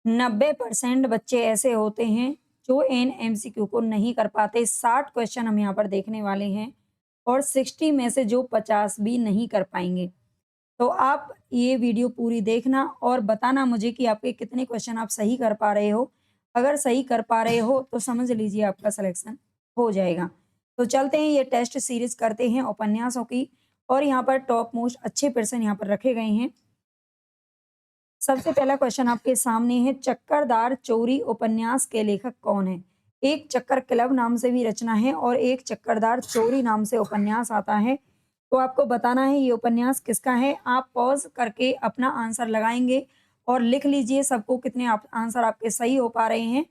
90% बच्चे ऐसे होते हैं जो इन एमसीक्यू को नहीं कर पाते। 60 क्वेश्चन हम यहाँ पर देखने वाले हैं और 60 में से जो 50 भी नहीं कर पाएँगे। तो आप ये वीडियो पूरी देखना और बताना मुझे कि आपके कितने क्वेश्चन आप सही कर पा रहे हो। अगर सही कर पा रहे हो तो समझ लीजिए आपका सिलेक्शन हो जाएगा। तो चलते हैं, ये टेस्ट सीरीज़ करते हैं उपन्यासों की और यहाँ पर टॉप मोस्ट अच्छे प्रश्न यहाँ पर रखे गए हैं। सबसे पहला क्वेश्चन आपके सामने है, चक्करदार चोरी उपन्यास के लेखक कौन है? एक चक्कर क्लब नाम से भी रचना है और एक चक्करदार चोरी नाम से उपन्यास आता है। तो आपको बताना है ये उपन्यास किसका है। आप पॉज़ करके अपना आंसर लगाएँगे और लिख लीजिए सबको कितने आप आंसर आपके सही हो पा रहे हैं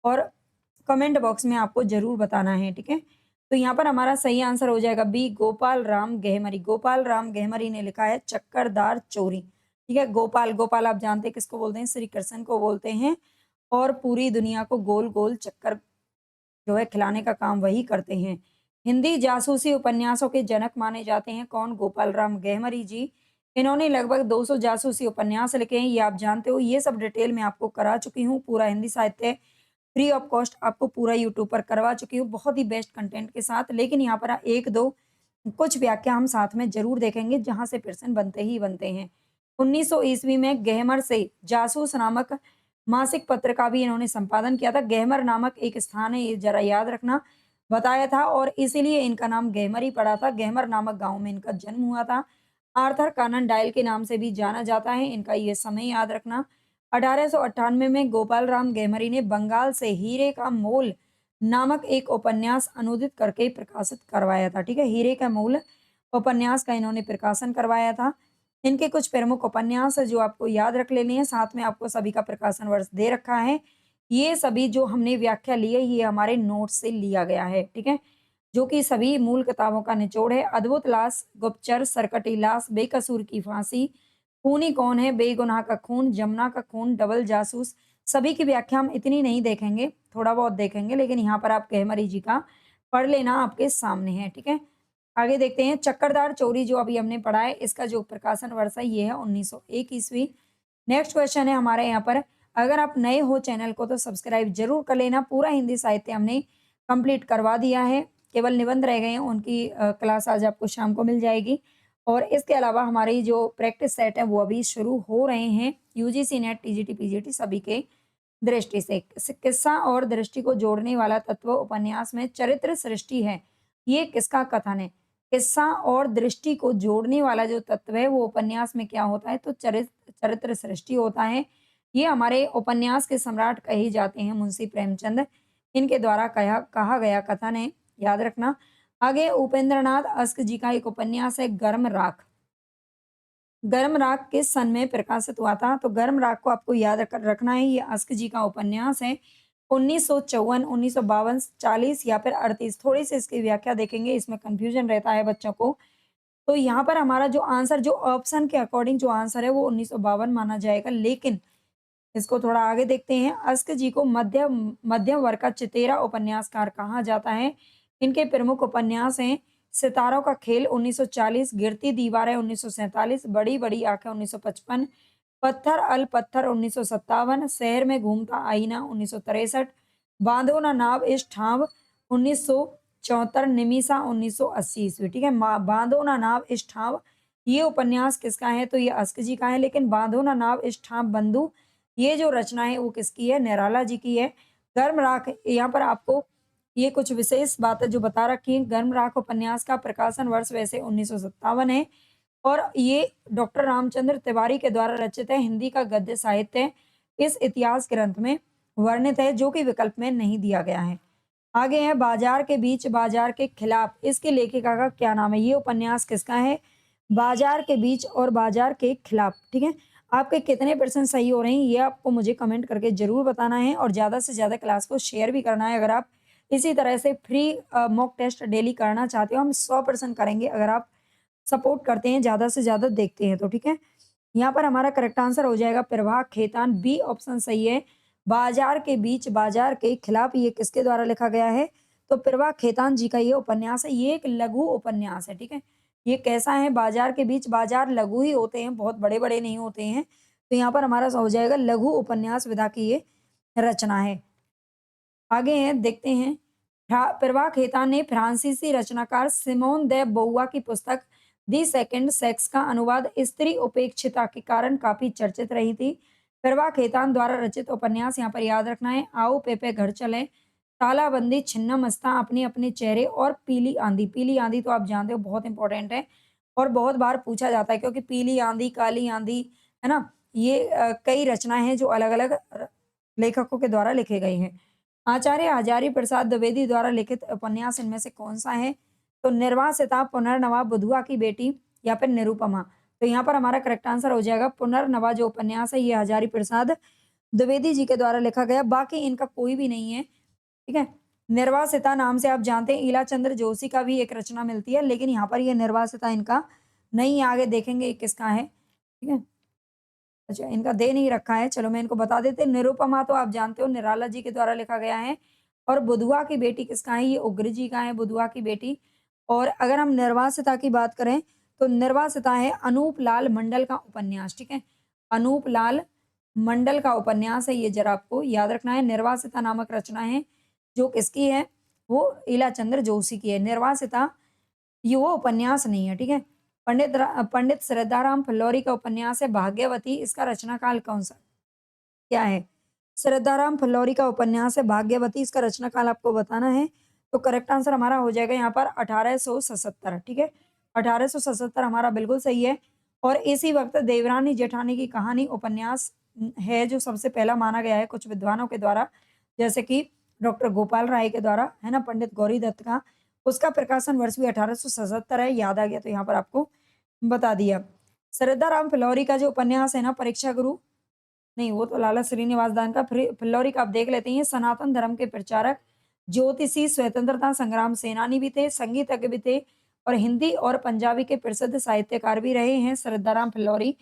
और कमेंट बॉक्स में आपको ज़रूर बताना है, ठीक है? तो यहाँ पर हमारा सही आंसर हो जाएगा बी, गोपाल राम गहमरी। गोपाल राम गहमरी ने लिखा है चक्करदार चोरी। ठीक है, गोपाल, गोपाल आप जानते हैं किसको बोलते हैं? श्री कृष्ण को बोलते हैं और पूरी दुनिया को गोल-गोल चक्कर जो है खिलाने का काम वही करते हैं। हिंदी जासूसी उपन्यासों के जनक माने जाते हैं कौन? गोपाल राम गहमरी जी। इन्होंने लगभग 200 जासूसी उपन्यास लिखे हैं, ये आप जानते हो। ये सब डिटेल मैं आपको करा चुकी हूँ, पूरा हिंदी साहित्य फ्री ऑफ कॉस्ट आपको पूरा यूट्यूब पर करवा चुकी हूँ, बहुत ही बेस्ट कंटेंट के साथ। लेकिन यहाँ पर 1-2 कुछ व्याख्या हम साथ में ज़रूर देखेंगे, जहाँ से प्रश्न बनते ही बनते हैं। 1900 ईस्वी में गहमर से जासूस नामक मासिक पत्र का भी इन्होंने संपादन किया था। गहमर नामक एक स्थान है, ये ज़रा याद रखना, बताया था और इसीलिए इनका नाम गहमर ही पड़ा था। गहमर नामक गाँव में इनका जन्म हुआ था। आर्थर कॉनन डॉयल के नाम से भी जाना जाता है, इनका ये समय याद रखना। 1898 में गोपाल राम गहमरी ने बंगाल से हीरे का मोल नामक एक उपन्यास अनूदित करके प्रकाशित करवाया था। ठीक है, हीरे का मोल उपन्यास का इन्होंने प्रकाशन करवाया था। इनके कुछ प्रमुख उपन्यास है जो आपको याद रख लेने हैं, साथ में आपको सभी का प्रकाशन वर्ष दे रखा है। ये सभी जो हमने व्याख्या ली है, ये हमारे नोट्स से लिया गया है, ठीक है? जो कि सभी मूल किताबों का निचोड़ है। अद्भुत लाश, गुप्तचर, सरकटी लाश, बेकसूर की फांसी, खूनी कौन है, बेगुनाह का खून, जमुना का खून, डबल जासूस, सभी की व्याख्या हम इतनी नहीं देखेंगे, थोड़ा बहुत देखेंगे, लेकिन यहाँ पर आप गहमरी जी का पढ़ लेना, आपके सामने है, ठीक है? आगे देखते हैं, चक्करदार चोरी जो अभी हमने पढ़ा है, इसका जो प्रकाशन वर्ष है, ये है 1901 ईस्वी। नेक्स्ट क्वेश्चन है हमारे यहाँ पर, अगर आप नए हो चैनल को तो सब्सक्राइब ज़रूर कर लेना। पूरा हिंदी साहित्य हमने कंप्लीट करवा दिया है, केवल निबंध रह गए हैं, उनकी क्लास आज आपको शाम को मिल जाएगी। और इसके अलावा हमारी जो प्रैक्टिस सेट है, वो अभी शुरू हो रहे हैं, यूजीसी नेट, टीजीटी, पीजीटी सभी के दृष्टि से। किस्सा और दृष्टि को जोड़ने वाला तत्व उपन्यास में चरित्र सृष्टि है। ये किसका कथन है? किस्सा और दृष्टि को जोड़ने वाला जो तत्व है वो उपन्यास में क्या होता है? तो चरित्र सृष्टि होता है। ये हमारे उपन्यास के सम्राट कहे जाते हैं मुंशी प्रेमचंद। इनके द्वारा कहा कहा गया कथन है, याद रखना। आगे उपेंद्रनाथ अस्क जी का एक उपन्यास है गर्म राख। गर्म राख किस सन में प्रकाशित हुआ था? तो गर्म राख को आपको याद रखना है, ये अस्क जी का उपन्यास है। 1954, 1952, 40 या फिर 38, थोड़ी-सी इसकी व्याख्या देखेंगे, इसमें कन्फ्यूज़न रहता है बच्चों को। तो यहाँ पर हमारा जो आंसर, जो ऑप्शन के अकॉर्डिंग जो आंसर है वो 1952 माना जाएगा, लेकिन इसको थोड़ा आगे देखते हैं। अस्क जी को मध्यम मध्यम वर्ग का चितेरा उपन्यासकार कहा जाता है। इनके प्रमुख उपन्यास हैं सितारों का खेल 1940, गिरती दीवारें 1947, बड़ी-बड़ी आँखें 1955, पत्थर अल पत्थर 1957, शहर में घूमता आईना 1963, बांधो ना नाव इस ठाव 1974, निमिषा 1980 ईस्वी। ठीक है, बांधो ना नाव इस ठाव ये उपन्यास किसका है? तो ये अस्क जी का है। लेकिन बांधो ना नाव इस ठाव बंधु ये जो रचना है वो किसकी है? निराला जी की है। गर्म राख, यहाँ पर आपको ये कुछ विशेष बातें जो बता रखी हैं। गर्म राख उपन्यास का प्रकाशन वर्ष वैसे 1957 है और ये डॉक्टर रामचंद्र तिवारी के द्वारा रचित है। हिंदी का गद्य साहित्य इस इतिहास ग्रंथ में वर्णित है, जो कि विकल्प में नहीं दिया गया है। आगे है बाजार के बीच बाजार के खिलाफ, इसकी लेखिका का क्या नाम है? ये उपन्यास किसका है? बाजार के बीच और बाजार के खिलाफ, ठीक है? आपके कितने परसेंट सही हो रहे हैं, ये आपको मुझे कमेंट करके ज़रूर बताना है और ज़्यादा से ज़्यादा क्लास को शेयर भी करना है। अगर आप इसी तरह से फ्री मॉक टेस्ट डेली करना चाहते हो, हम 100% करेंगे अगर आप सपोर्ट करते हैं, ज़्यादा से ज़्यादा देखते हैं तो, ठीक है? यहाँ पर हमारा करेक्ट आंसर हो जाएगा प्रवाह खेतान, बी ऑप्शन सही है। बाजार के बीच बाजार के खिलाफ ये किसके द्वारा लिखा गया है? तो प्रवाह खेतान जी का ये उपन्यास है। ये एक लघु उपन्यास है, ठीक है? ये कैसा है? बाजार के बीच बाजार लघु ही होते हैं, बहुत बड़े-बड़े नहीं होते हैं। तो यहाँ पर हमारा हो जाएगा लघु उपन्यास विधा की ये रचना है। आगे हैं, देखते हैं। प्रभा खेतान ने फ्रांसीसी रचनाकार सिमोन दे बोउआ की पुस्तक दी सेकंड सेक्स का अनुवाद स्त्री उपेक्षिता के कारण काफी चर्चित रही थी। प्रभा खेतान द्वारा रचित उपन्यास यहाँ पर याद रखना है। आओ पेपे घर चले, तालाबंदी, छिन्ना मस्ता, अपने अपने चेहरे और पीली आंधी। पीली आंधी तो आप जानते हो बहुत इंपॉर्टेंट है और बहुत बार पूछा जाता है, क्योंकि पीली आंधी, काली आंधी, है ना, ये कई रचनाएं हैं जो अलग अलग लेखकों के द्वारा लिखे गए हैं। आचार्य हजारी प्रसाद द्विवेदी द्वारा लिखित उपन्यास इनमें से कौन सा है? तो निर्वासिता, पुनर्नवा, बुधुआ की बेटी या फिर निरुपमा। तो यहाँ पर हमारा करेक्ट आंसर हो जाएगा पुनर्नवा जो उपन्यास है, ये हजारी प्रसाद द्विवेदी जी के द्वारा लिखा गया। बाकी इनका कोई भी नहीं है, ठीक है। निर्वासिता नाम से आप जानते हैं ईला चंद्र जोशी का भी एक रचना मिलती है, लेकिन यहाँ पर ये निर्वासिता इनका नहीं है। आगे देखेंगे ये किसका है, ठीक है। अच्छा, इनका दे नहीं रखा है, चलो मैं इनको बता देते। निरुपमा तो आप जानते हो निराला जी के द्वारा लिखा गया है, और बुधुआ की बेटी किसका है? ये उग्र जी का है, बुधुआ की बेटी। और अगर हम निर्वासिता की बात करें, तो निर्वासिता है अनूप लाल मंडल का उपन्यास, ठीक है। अनूप लाल मंडल का उपन्यास है, ये जरा आपको याद रखना है। निर्वासिता नामक रचना है जो किसकी है? वो ईला चंद्र जोशी की है। निर्वासिता ये वो उपन्यास नहीं है, ठीक है। पंडित श्रद्धाराम फिल्लौरी का उपन्यास है भाग्यवती, इसका रचना काल कौन सा क्या है? श्रद्धाराम फिल्लौरी का उपन्यास है भाग्यवती, इसका रचना काल आपको बताना है। तो करेक्ट आंसर हमारा हो जाएगा यहाँ पर 1877, ठीक है। 1877 हमारा बिल्कुल सही है। और इसी वक्त देवरानी जेठानी की कहानी उपन्यास है जो सबसे पहला माना गया है कुछ विद्वानों के द्वारा, जैसे कि डॉक्टर गोपाल राय के द्वारा, है ना, पंडित गौरी दत्त का। उसका प्रकाशन वर्ष भी 1877 है, याद आ गया तो यहाँ पर आपको बता दिया। श्रद्धाराम फिल्लौरी का जो उपन्यास है ना, परीक्षा गुरु, नहीं वो तो लाला श्रीनिवास दान का। फिल्लौरी का आप देख लेते हैं। सनातन धर्म के प्रचारक, ज्योतिषी, स्वतंत्रता संग्राम सेनानी भी थे, संगीतज्ञ भी थे, और हिंदी और पंजाबी के प्रसिद्ध साहित्यकार भी रहे हैं श्रद्धाराम फिल्लौरी।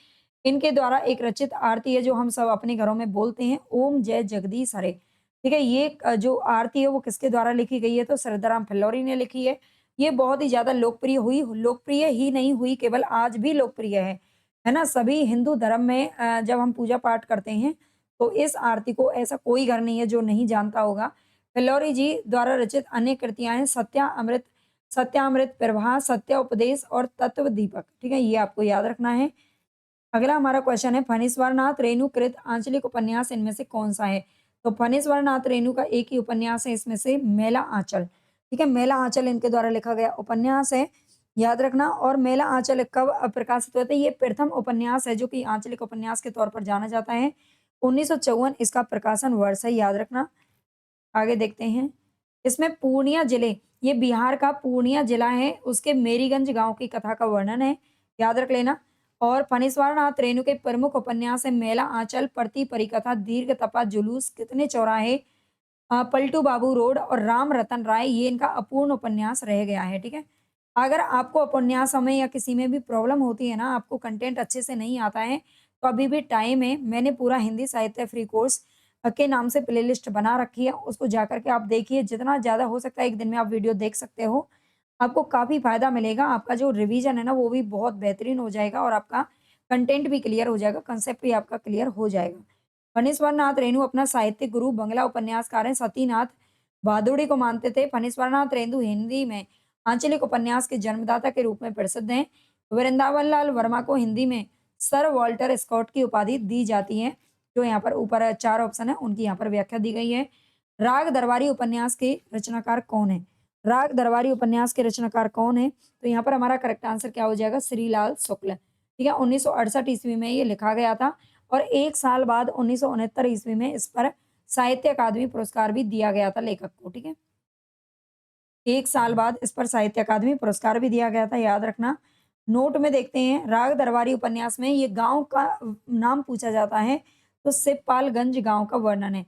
इनके द्वारा एक रचित आरती है जो हम सब अपने घरों में बोलते हैं, ओम जय जगदीश हरे, ठीक है। ये जो आरती है वो किसके द्वारा लिखी गई है? तो श्रद्धाराम फिल्लौरी ने लिखी है। ये बहुत ही ज्यादा लोकप्रिय हुई, लोकप्रिय ही नहीं हुई केवल, आज भी लोकप्रिय है ना। सभी हिंदू धर्म में जब हम पूजा पाठ करते हैं तो इस आरती को ऐसा कोई घर नहीं है जो नहीं जानता होगा। फिल्लौरी जी द्वारा रचित अनेक कृतियां हैं, सत्यामृत, सत्यामृत प्रभा, सत्या उपदेश और तत्व दीपक, ठीक है। ये आपको याद रखना है। अगला हमारा क्वेश्चन है, फणीश्वरनाथ रेणु कृत आंचलिक उपन्यास इनमें से कौन सा है? तो फणीश्वरनाथ रेणु का एक ही उपन्यास है इसमें से, मेला आंचल, ठीक है। मेला आंचल इनके द्वारा लिखा गया उपन्यास है, याद रखना। और मेला आंचल कब प्रकाशित हुए थे? ये प्रथम उपन्यास है जो कि आंचलिक उपन्यास के तौर पर जाना जाता है। 1954 इसका प्रकाशन वर्ष है, याद रखना। आगे देखते हैं। इसमें पूर्णिया जिले, ये बिहार का पूर्णिया जिला है, उसके मेरीगंज गांव की कथा का वर्णन है, याद रख लेना। और फणीश्वरनाथ रेणु के प्रमुख उपन्यास है मेला आंचल, प्रति परिकथा, दीर्घ तपा, जुलूस, कितने चौराहे, पलटू बाबू रोड और राम रतन राय, ये इनका अपूर्ण उपन्यास रह गया है, ठीक है। अगर आपको उपन्यासों में या किसी में भी प्रॉब्लम होती है ना, आपको कंटेंट अच्छे से नहीं आता है, तो अभी भी टाइम है। मैंने पूरा हिंदी साहित्य फ्री कोर्स के नाम से प्लेलिस्ट बना रखी है, उसको जाकर के आप देखिए। जितना ज़्यादा हो सकता है एक दिन में आप वीडियो देख सकते हो, आपको काफ़ी फ़ायदा मिलेगा। आपका जो रिवीजन है ना वो भी बहुत बेहतरीन हो जाएगा, और आपका कंटेंट भी क्लियर हो जाएगा, कंसेप्ट भी आपका क्लियर हो जाएगा। फणीश्वरनाथ रेणु अपना साहित्यिक गुरु बंगला उपन्यासकार हैं सतीनाथ भादुड़ी को मानते थे। फणीश्वरनाथ रेणु हिंदी में आंचलिक उपन्यास के जन्मदाता के रूप में प्रसिद्ध हैं। वृंदावन लाल वर्मा को हिंदी में सर वॉल्टर स्कॉट की उपाधि दी जाती है। जो यहाँ पर ऊपर 4 ऑप्शन है उनकी यहाँ पर व्याख्या दी गई है। राग दरबारी उपन्यास के रचनाकार कौन है? राग दरबारी उपन्यास के रचनाकार कौन है? तो यहाँ पर हमारा करेक्ट आंसर क्या हो जाएगा? श्रीलाल शुक्ल, ठीक है। 1968 ईस्वी में ये लिखा गया था, और 1 साल बाद 1969 ईस्वी में इस पर साहित्य अकादमी पुरस्कार भी दिया गया था लेखक को, ठीक है। 1 साल बाद इस पर साहित्य अकादमी पुरस्कार भी दिया गया था, याद रखना। नोट में देखते हैं, राग दरबारी उपन्यास में ये गांव का नाम पूछा जाता है, तो सिपालगंज गांव का वर्णन है।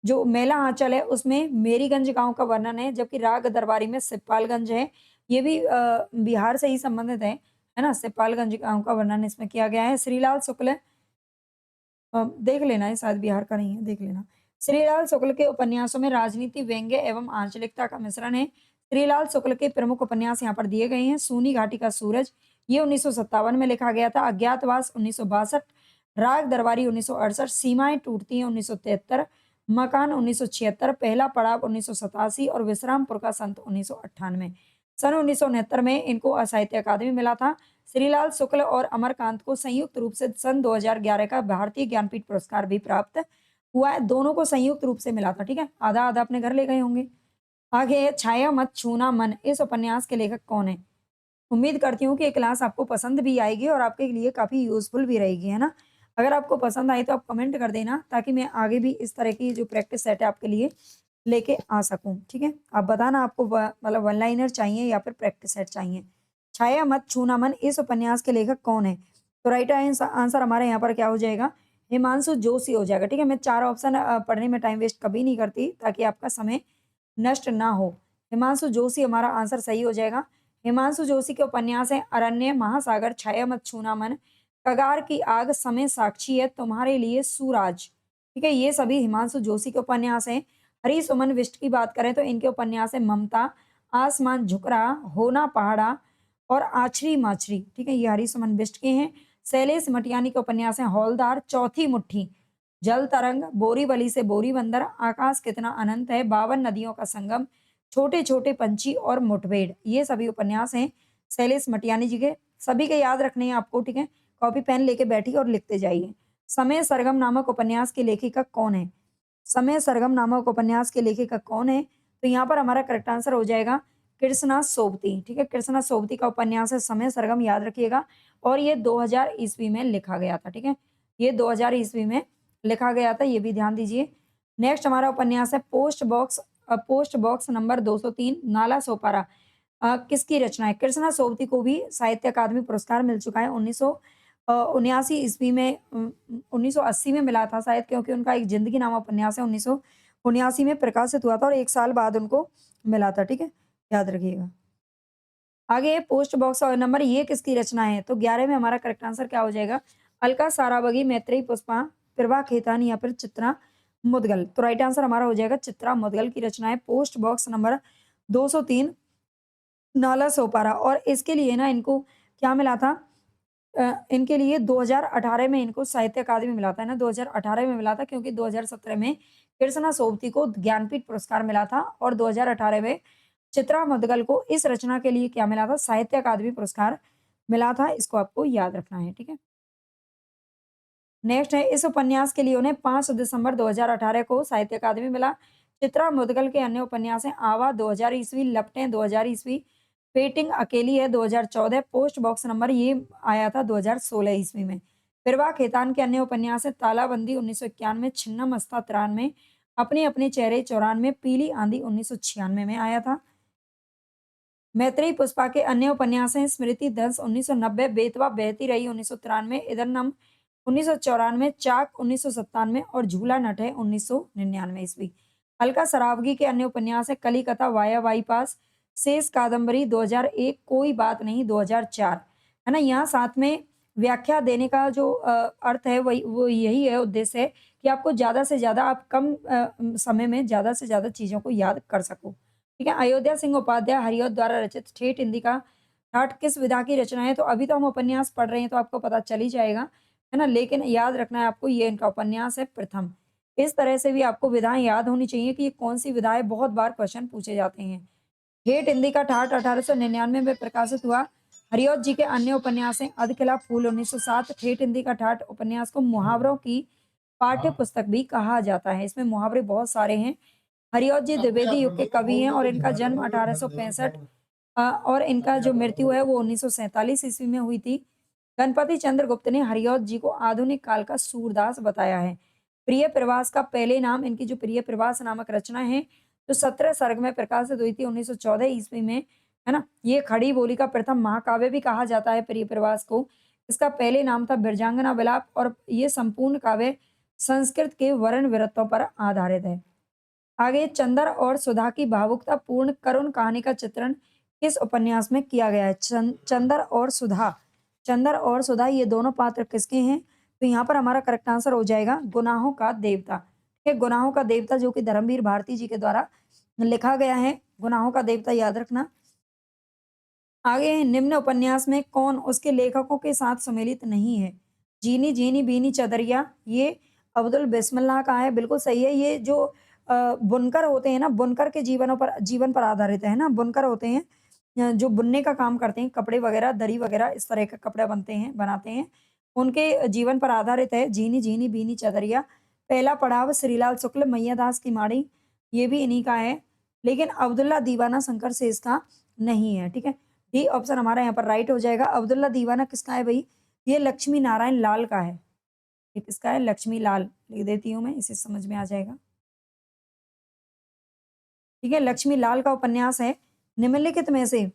जो मेला आंचल है उसमें मेरीगंज गांव का वर्णन है, जबकि राग दरबारी में सिपालगंज है। ये भी बिहार से ही संबंधित है ना। सिपालगंज गांव का वर्णन इसमें किया गया है। श्रीलाल शुक्ल, देख लेना, है शायद बिहार का नहीं है, देख लेना। श्रीलाल शुक्ल के उपन्यासों में राजनीति, व्यंग्य एवं आंचलिकता का मिश्रण है। श्रीलाल शुक्ल के प्रमुख उपन्यास यहाँ पर दिए गए हैं। सूनी घाटी का सूरज, ये 1957 में लिखा गया था। अज्ञातवास 1962, राग दरबारी 1968, सीमाएं टूटती हैं 1973, मकान 1976, पहला पड़ाव 1987 और विश्रामपुर का संत 1998। सन 1969 में इनको साहित्य अकादमी मिला था। श्रीलाल शुक्ल और अमरकांत को संयुक्त रूप से सन 2011 का भारतीय ज्ञानपीठ पुरस्कार भी प्राप्त हुआ है। दोनों को संयुक्त रूप से मिला था, ठीक है। आधा आधा अपने घर ले गए होंगे। आगे है छाया मत छूना मन, इस उपन्यास के लेखक कौन है? उम्मीद करती हूँ कि ये क्लास आपको पसंद भी आएगी और आपके लिए काफ़ी यूज़फुल भी रहेगी, है ना? अगर आपको पसंद आई तो आप कमेंट कर देना, ताकि मैं आगे भी इस तरह की जो प्रैक्टिस सेट है आपके लिए लेके आ सकूँ, ठीक है? आप बताना आपको मतलब वन लाइनर चाहिए या फिर प्रैक्टिस सेट चाहिए। छाया मत छूना मन, इस उपन्यास के लेखक कौन है? तो राइट आंसर हमारे यहाँ पर क्या हो जाएगा? हिमांशु जोशी हो जाएगा, ठीक है? मैं 4 ऑप्शन पढ़ने में टाइम वेस्ट कभी नहीं करती, ताकि आपका समय नष्ट ना हो। हिमांशु जोशी हमारा आंसर सही हो जाएगा। हिमांशु जोशी के उपन्यास हैं अरण्य, महासागर, छाया मत छूना मन, कगार की आग, समय साक्षी है, तुम्हारे लिए सूरज। ठीक है, ये सभी हिमांशु जोशी के उपन्यास हैं। हरीश सुमन बिष्ट की बात करें तो इनके उपन्यास है ममता, आसमान झुक रहा, होना पहाड़ा और आछरी माछरी। ठीक है, ये हरीश सुमन बिष्ट के हैं। शैलेश मटियानी के उपन्यास हैं हौलदार, चौथी मुट्ठी, जल तरंग, बोरीवली से बोरी बंदर, आकाश कितना अनंत है, 52 नदियों का संगम, छोटे-छोटे पंछी और मुठभेड़। ये सभी उपन्यास हैं शैलेश मटियानी जी के। सभी के याद रखने हैं आपको, ठीक है? कॉपी पेन लेके बैठिए और लिखते जाइए। समय सरगम नामक उपन्यास की लेखिका कौन है? समय सरगम नामक उपन्यास के लेखिका कौन है? तो यहाँ पर हमारा करेक्ट आंसर हो जाएगा कृष्णा सोबती। ठीक है, कृष्णा सोबती का उपन्यास है समय सरगम, याद रखिएगा। और ये 2000 ईस्वी में लिखा गया था, ठीक है? ये 2000 ईस्वी में लिखा गया था, ये भी ध्यान दीजिए। नेक्स्ट हमारा उपन्यास है post box number 203, Nala Sopara. किसकी रचना है? कृष्णा सोबती को भी साहित्य अकादमी पुरस्कार मिल चुका है। 1979 ईस्वी में 1980 में मिला था शायद, क्योंकि उनका एक ज़िंदगी नामा उपन्यास है 1979 में प्रकाशित हुआ था और 1 साल बाद उनको मिला था, ठीक है? याद रखिएगा। आगे पोस्ट बॉक्स और नंबर, ये किसकी रचना है? तो 11 में हमारा करेक्ट आंसर क्या हो जाएगा? अलका साराभागी, मैत्रेयी पुष्पा, प्रभा खेतानी या फिर चित्रा मुद्गल। तो राइट आंसर हमारा हो जाएगा चित्रा मुद्गल की रचना है post box number 203, Nala Sopara. और इसके लिए ना इनको क्या मिला था? इनके लिए 2018 में इनको साहित्य अकादमी मिला था, है ना? 2018 में मिला था, क्योंकि 2017 में कृष्णा सोबती को ज्ञानपीठ पुरस्कार मिला था और 2018 में चित्रा मुद्गल को इस रचना के लिए क्या मिला था? साहित्य अकादमी पुरस्कार मिला था। इसको आपको याद रखना है, ठीक है? नेक्स्ट है, इस उपन्यास के लिए उन्हें 5 दिसंबर 2018 को साहित्य अकादमी मिला। चित्रा मुद्गल के अन्य उपन्यास हैं आवा 2000 ईस्वी, लपटें 2000 ईस्वी, पेटिंग अकेली है 2014, पोस्ट बॉक्स नंबर ये आया था 2016 ईस्वी में। फिरवा खेतान के अन्य उपन्यास हैं तालाबंदी 1991, छिन्नम अस्ता 93, अपने अपने चेहरे 94, पीली आंधी 1996 में आया था। मैत्रेयी पुष्पा के अन्य उपन्यास हैं स्मृति दंस 1990, बेतवा बहती रही 1993, इधर नम 1994, चाक 1997 और झूला नट है 1999 ईस्वी। अलका सरावगी के अन्य उपन्यास है कलिकथा, वाया बाईपास, शेष कादम्बरी 2001, कोई बात नहीं 2004। है ना? यहाँ साथ में व्याख्या देने का जो अर्थ है वही वो यही है, उद्देश्य है कि आपको ज़्यादा से ज़्यादा आप कम समय में ज़्यादा से ज़्यादा चीज़ों को याद कर सको। ठीक है, अयोध्या सिंह उपाध्याय हरिऔध द्वारा रचित ठेठ हिंदी का ठाठ किस विधा की रचना है? तो अभी तो हम उपन्यास पढ़ रहे हैं तो आपको पता चल ही जाएगा, है ना? लेकिन याद रखना है आपको, ये इनका उपन्यास है प्रथम। इस तरह से भी आपको विधाएँ याद होनी चाहिए कि ये कौन-सी विधा है, बहुत बार क्वेश्चन पूछे जाते हैं। ठेठ हिंदी का ठाठ 1899 में प्रकाशित हुआ। हरिऔध जी के अन्य उपन्यास हैं अधकिला फूल 1907। ठेठ हिंदी का ठाठ उपन्यास को मुहावरों की पाठ्य पुस्तक भी कहा जाता है। इसमें मुहावरे बहुत सारे हैं। हरिऔध जी द्विवेदी युग के कवि हैं और इनका जन्म 1865 और इनका जो मृत्यु है वो 1947 ईस्वी में हुई थी। गणपति चंद्र गुप्त ने हरिऔध जी को आधुनिक काल का सूरदास बताया है। प्रिय प्रवास का पहले नाम, इनकी जो प्रिय प्रवास नामक रचना है, जो 17 सर्ग में प्रकाशित हुई थी 1914 ईस्वी में, है ना? ये खड़ी बोली का प्रथम महाकाव्य भी कहा जाता है प्रिय प्रवास को। इसका पहले नाम था बिरजांगना विलाप और ये संपूर्ण काव्य संस्कृत के वर्ण विरतों पर आधारित है। आगे चंदर और सुधा की भावुकता पूर्ण करुण कहानी का चित्रण किस उपन्यास में किया गया है? चंदर और सुधा ये दोनों पात्र किसके हैं? तो यहाँ पर हमारा करेक्ट आंसर हो जाएगा गुनाहों का देवता। ठीक है, गुनाहों का देवता जो कि धर्मवीर भारती जी के द्वारा लिखा गया है। गुनाहों का देवता याद रखना। आगे है, निम्न उपन्यास में कौन उसके लेखकों के साथ सम्मिलित नहीं है? जीनी जीनी बीनी चदरिया, ये अब्दुल बिस्मिल्लाह का है, बिल्कुल सही है। ये जो बुनकर होते हैं ना, बुनकर के जीवन पर आधारित है ना, बुनकर होते हैं जो बुनने का काम करते हैं, कपड़े वगैरह, दरी वगैरह इस तरह के कपड़े बनाते हैं, उनके जीवन पर आधारित है जीनी जीनी बीनी चदरिया। पहला पड़ाव श्रीलाल शुक्ल, मैयादास की माड़ी, ये भी इन्हीं का है। लेकिन अब्दुल्ला दीवाना शंकर से इसका नहीं है, ठीक है। डी ऑप्शन हमारा यहाँ पर राइट हो जाएगा। अब्दुल्ला दीवाना किसका है भई? ये लक्ष्मी नारायण लाल का है। ये किसका है? लक्ष्मी लाल, लिख देती हूँ मैं, इससे समझ में आ जाएगा। ठीक है, लक्ष्मी लाल का उपन्यास है। निम्नलिखित में से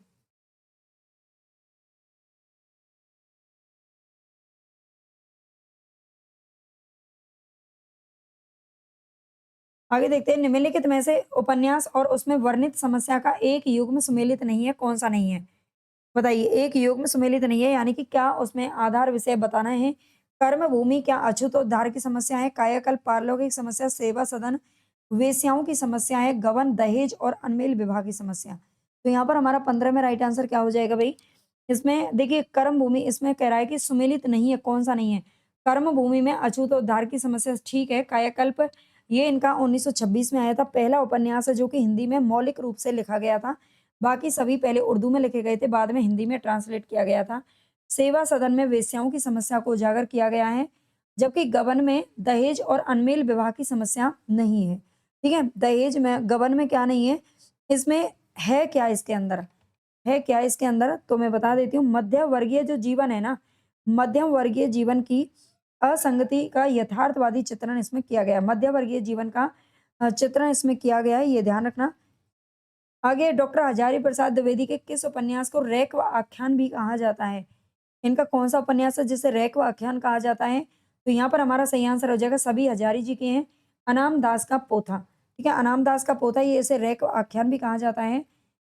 आगे देखते हैं, निम्नलिखित में से उपन्यास और उसमें वर्णित समस्या का एक युग में सुमेलित नहीं है, कौन-सा नहीं है? बताइए, एक युग में सुमेलित नहीं है, यानी कि क्या उसमें आधार विषय बताना है? कर्म भूमि, क्या अछूतोद्धार की समस्या है? कायाकल्प, पारलौकिक समस्या, सेवा सदन, वेश्याओं की समस्या है, गबन, दहेज और अनमेल विवाह की समस्या। तो यहाँ पर हमारा 15 में राइट आंसर क्या हो जाएगा भई? इसमें देखिए, कर्म भूमि इसमें कह रहा है कि सुमेलित नहीं है, कौन-सा नहीं है? कर्म भूमि में अछूतोद्धार की समस्या ठीक है। कायाकल्प, ये इनका 1926 में आया था, पहला उपन्यास है जो कि हिंदी में मौलिक रूप से लिखा गया था। बाकी सभी पहले उर्दू में लिखे गए थे, बाद में हिंदी में ट्रांसलेट किया गया था। सेवा सदन में वेश्याओं की समस्या को उजागर किया गया है, जबकि गबन में दहेज और अनमेल विवाह की समस्या नहीं है। ठीक है? दहेज में, गबन में क्या नहीं है? इसमें है क्या इसके अंदर? है क्या इसके अंदर? तो मैं बता देती हूँ, मध्यम वर्गीय जो जीवन है ना, मध्यम वर्गीय जीवन की असंगति का यथार्थवादी चित्रण इसमें किया गया है। मध्य वर्गीय जीवन का चित्रण इसमें किया गया है, ये ध्यान रखना। आगे डॉक्टर हजारी प्रसाद द्विवेदी के किस उपन्यास को रैक व आख्यान भी कहा जाता है? इनका कौन-सा उपन्यास है जिसे रैक व आख्यान कहा जाता है? तो यहाँ पर हमारा सही आंसर हो जाएगा, सभी हजारी जी के हैं, अनाम दास का पोथा। ठीक है? अनाम दास का पोथा, ये इसे रैक व आख्यान भी कहा जाता है।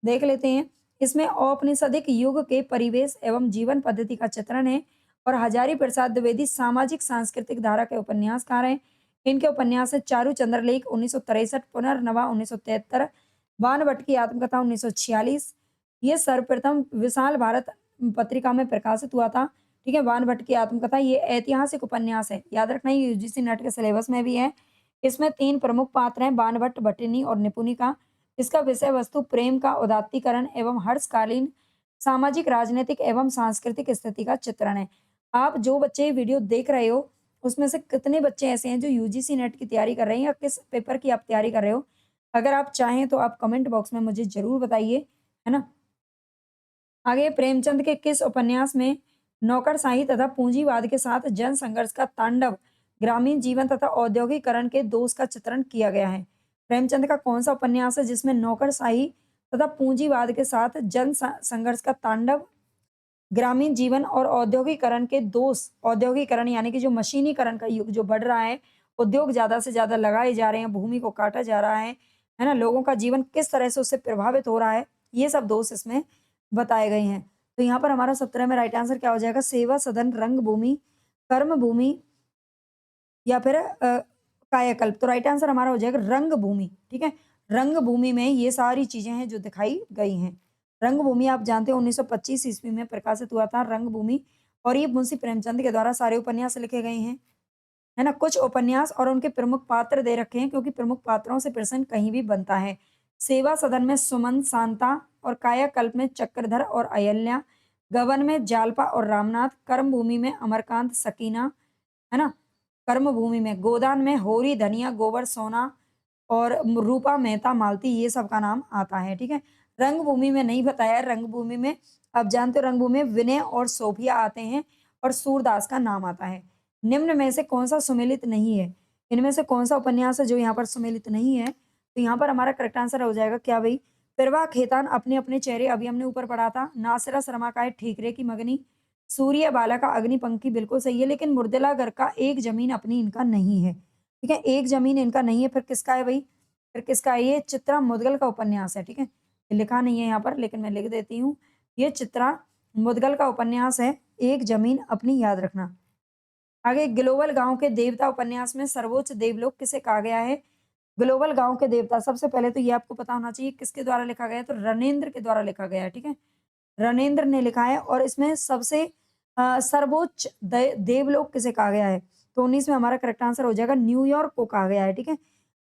देख लेते हैं। इसमें औपनिषदिक युग के परिवेश एवं जीवन पद्धति का चित्रण है और हजारी प्रसाद द्विवेदी सामाजिक सांस्कृतिक धारा के उपन्यासकार हैं। इनके उपन्यास है चारू चंद्रलेख 1963, पुनर्नवा 1973, बाणभट्ट की आत्मकथा 1946। ये सर्वप्रथम विशाल भारत पत्रिका में प्रकाशित हुआ था। ठीक है? बाणभट्ट की आत्मकथा, ये ऐतिहासिक उपन्यास है। याद रखना, ये यूजीसी नेट के सिलेबस में भी है। इसमें 3 प्रमुख पात्र हैं, बाणभट्ट, भट्टिनी और निपुणिका। इसका विषय वस्तु प्रेम का उदात्तीकरण एवं हर्षकालीन सामाजिक, राजनीतिक एवं सांस्कृतिक स्थिति का चित्रण है। आप जो बच्चे ये वीडियो देख रहे हो, उसमें से कितने बच्चे ऐसे हैं जो यूजीसी नेट की तैयारी कर रहे हैं या किस पेपर की आप तैयारी कर रहे हो? अगर आप चाहें तो आप कमेंट बॉक्स में मुझे ज़रूर बताइए, है ना? आगे, प्रेमचंद के किस उपन्यास में नौकरशाही तथा पूंजीवाद के साथ जन संघर्ष का तांडव, ग्रामीण जीवन तथा औद्योगिकरण के दोष का चित्रण किया गया है? प्रेमचंद का कौन सा उपन्यास है जिसमें नौकरशाही तथा पूंजीवाद के साथ संघर्ष का तांडव, ग्रामीण जीवन और औद्योगिकरण के दोष, औद्योगिकरण यानी कि जो मशीनीकरण का युग जो बढ़ रहा है, उद्योग ज़्यादा से ज़्यादा लगाए जा रहे हैं, भूमि को काटा जा रहा है ना? लोगों का जीवन किस तरह से उससे प्रभावित हो रहा है, ये सब दोष इसमें बताए गए हैं। तो यहाँ पर हमारा 17 में राइट आंसर क्या हो जाएगा? सेवा सदन, रंगभूमि, कर्मभूमि या फिर कायाकल्प। तो राइट आंसर हमारा हो जाएगा रंगभूमि, ठीक है? रंगभूमि में ये सारी चीज़ें हैं जो दिखाई गई हैं। रंगभूमि आप जानते हो 1925 ईस्वी में प्रकाशित हुआ था रंगभूमि, और ये मुंशी प्रेमचंद के द्वारा सारे उपन्यास लिखे गए हैं, है ना? कुछ उपन्यास और उनके प्रमुख पात्र दे रखे हैं क्योंकि प्रमुख पात्रों से प्रश्न कहीं भी बनता है। सेवा सदन में सुमन, शांता और कायाकल्प में चक्रधर और अयल्या, गबन में जालपा और रामनाथ, कर्मभूमि में अमरकांत, सकीना, है ना? कर्मभूमि में गोदान में होरी, धनिया, गोबर, सोना और रूपा, मेहता, मालती, ये सब का नाम आता है, ठीक है? रंगभूमि में नहीं बताया है, रंगभूमि में आप जानते हो रंगभूमि में विनय और सोफिया आते हैं और सूरदास का नाम आता है। निम्न में से कौन-सा सुमेलित नहीं है? इनमें से कौन-सा उपन्यास है जो यहाँ पर सुमेलित नहीं है? तो यहाँ पर हमारा करेक्ट आंसर हो जाएगा क्या भई? फिरवा खेतान, अपने-अपने चेहरे, अभी हमने ऊपर पढ़ा था। नासिरा शर्मा का है ठीकरे की मगनी। सूर्यबाला का अग्निपंखी बिल्कुल सही है, लेकिन मुर्दिलागर का एक ज़मीन अपनी इनका नहीं है। ठीक है? एक ज़मीन इनका नहीं है, फिर किसका है भई? फिर किसका है? ये चित्रा मुदगल का उपन्यास है, ठीक है? ये लिखा नहीं है यहाँ पर, लेकिन मैं लिख देती हूँ। ये चित्रा मुदगल का उपन्यास है, एक ज़मीन अपनी, याद रखना। आगे, ग्लोबल गाँव के देवता उपन्यास में सर्वोच्च देवलोक किसे कहा गया है? ग्लोबल गाँव के देवता, सबसे पहले तो ये आपको पता होना चाहिए किसके द्वारा लिखा गया है, तो रणेंद्र के द्वारा लिखा गया है, ठीक है? रणेंद्र ने लिखा है और इसमें सबसे सर्वोच्च देवलोक किसे कहा गया है? तो 19 में हमारा करेक्ट आंसर हो जाएगा न्यूयॉर्क को कहा गया है, ठीक है?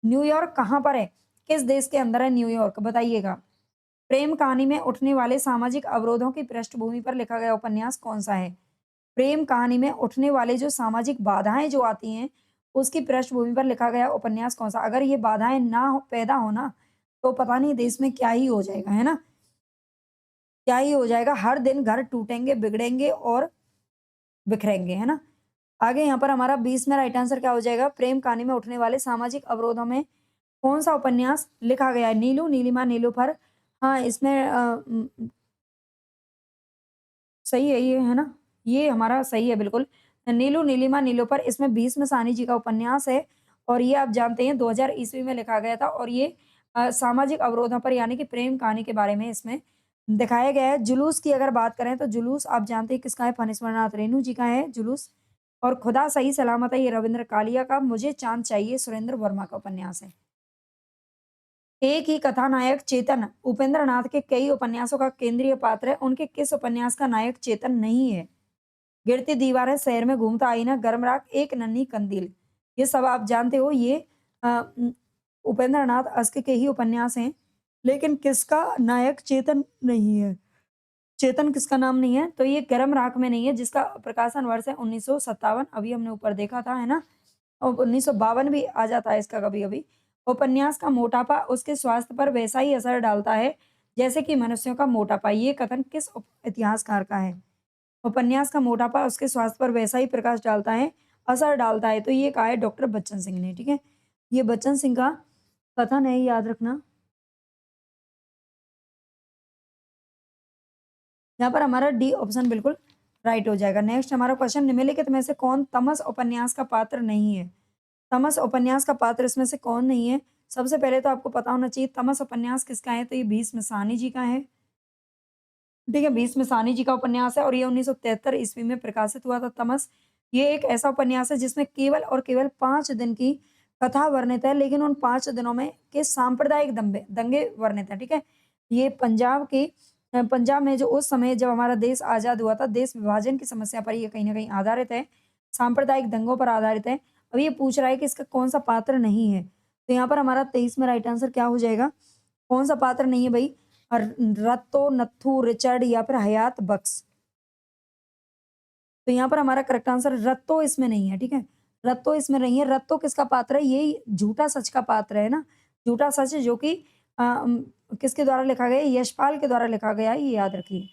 न्यूयॉर्क कहाँ पर है? किस देश के अंदर है न्यूयॉर्क? बताइएगा। प्रेम कहानी में उठने वाले सामाजिक अवरोधों की पृष्ठभूमि पर लिखा गया उपन्यास कौन-सा है? प्रेम कहानी में उठने वाले जो सामाजिक बाधाएँ जो आती हैं, उसकी पृष्ठभूमि पर लिखा गया उपन्यास कौन-सा? अगर ये बाधाएँ ना हो पैदा हो ना, तो पता नहीं देश में क्या ही हो जाएगा, है ना? क्या ही हो जाएगा, हर दिन घर टूटेंगे, बिगड़ेंगे और बिखरेंगे, है ना? आगे यहाँ पर हमारा 20 में राइट आंसर क्या हो जाएगा? प्रेम कहानी में उठने वाले सामाजिक अवरोधों में कौन-सा उपन्यास लिखा गया है? नीलू, नीलिमा, नीलूफ़र। हाँ, इसमें सही है ये, है ना? ये हमारा सही है बिल्कुल। नीलू, नीलिमा, नीलोफ़र इसमें भीष्म साहनी जी का उपन्यास है और ये आप जानते हैं 2000 ईस्वी में लिखा गया था और ये सामाजिक अवरोधों पर यानी कि प्रेम कहानी के बारे में इसमें दिखाया गया है। जुलूस की अगर बात करें तो जुलूस आप जानते हैं किसका है? फणीश्वरनाथ रेणु जी का है जुलूस और खुदा सही सलामत है ये रविंद्र कालिया का, मुझे चाँद चाहिए सुरेंद्र वर्मा का उपन्यास है। एक ही कथानायक चेतन उपेंद्र नाथ के कई उपन्यासों का केंद्रीय पात्र है, उनके किस उपन्यास का नायक चेतन नहीं है? गिरती दीवारें, शहर में घूमता आईना, गर्म राख, एक नन्ही कंदील। ये सब आप जानते हो ये उपेंद्र नाथ अस्क के ही उपन्यास हैं, लेकिन किसका नायक चेतन नहीं है? चेतन किसका नाम नहीं है? तो ये गर्म राख में नहीं है जिसका प्रकाशन वर्ष है 1957 अभी हमने ऊपर देखा था, है ना? और 1952 भी आ जाता है इसका कभी-कभी। उपन्यास का मोटापा उसके स्वास्थ्य पर वैसा ही असर डालता है, जैसे कि मनुष्यों का मोटापा। ये कथन किस इतिहासकार का है? उपन्यास का मोटापा उसके स्वास्थ्य पर वैसा ही प्रकाश डालता है, असर डालता है। तो ये कहा है डॉक्टर बच्चन सिंह ने, ठीक है? ये बच्चन सिंह का कथन है, याद रखना। यहाँ पर हमारा डी ऑप्शन बिल्कुल राइट हो जाएगा। नेक्स्ट हमारा क्वेश्चन निम्नलिखित में से कौन तमस उपन्यास का पात्र नहीं है? तमस उपन्यास का पात्र इसमें से कौन नहीं है? सबसे पहले तो आपको पता होना चाहिए तमस उपन्यास किसका है? तो ये भीष्म साहनी जी का है। ठीक है, भीष्म साहनी जी का उपन्यास है और ये 1973 ईस्वी में प्रकाशित हुआ था तमस। ये एक ऐसा उपन्यास है जिसमें केवल और केवल 5 दिन की कथा वर्णित है, लेकिन उन 5 दिनों में के सांप्रदायिक दंगे वर्णित हैं, ठीक है? ये पंजाब में जो उस समय जब हमारा देश आज़ाद हुआ था, देश विभाजन की समस्या पर ये कहीं न कहीं आधारित है, सांप्रदायिक दंगों पर आधारित है। अब ये पूछ रहा है कि इसका कौन-सा पात्र नहीं है? तो यहाँ पर हमारा 23 में राइट आंसर क्या हो जाएगा? कौन-सा पात्र नहीं है भई? रत्तो, नत्थू, रिचर्ड या फिर हयात बख्श। तो यहाँ पर हमारा करेक्ट आंसर रत्तो इसमें नहीं है, ठीक है? रत्तो इसमें नहीं है, रत्तो किसका पात्र है? ये झूठा सच का पात्र है ना? झूठा सच जो कि किसके द्वारा लिखा गया है? यशपाल के द्वारा लिखा गया है, ये याद रखिए।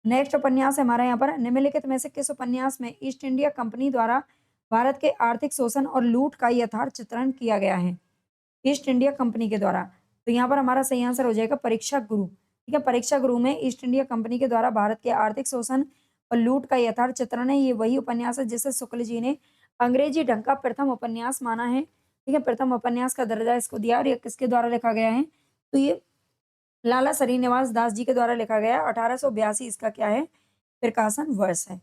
नेक्स्ट उपन्यास है हमारा यहाँ पर निम्नलिखित में से किस उपन्यास में ईस्ट इंडिया कंपनी द्वारा भारत के आर्थिक शोषण और लूट का यथार्थ चित्रण किया गया है? ईस्ट इंडिया कंपनी के द्वारा। तो यहाँ पर हमारा सही आंसर हो जाएगा परीक्षा गुरु। ठीक है, परीक्षा गुरु में ईस्ट इंडिया कंपनी के द्वारा भारत के आर्थिक शोषण और लूट का यथार्थ चित्रण है। ये वही उपन्यास है जिसे शुक्ल जी ने अंग्रेजी ढंग का प्रथम उपन्यास माना है। ठीक है, प्रथम उपन्यास का दर्जा इसको दिया और ये किसके द्वारा लिखा गया है? तो ये लाला श्रीनिवास दास जी के द्वारा लिखा गया है। 1882 इसका क्या है? प्रकाशन वर्ष है।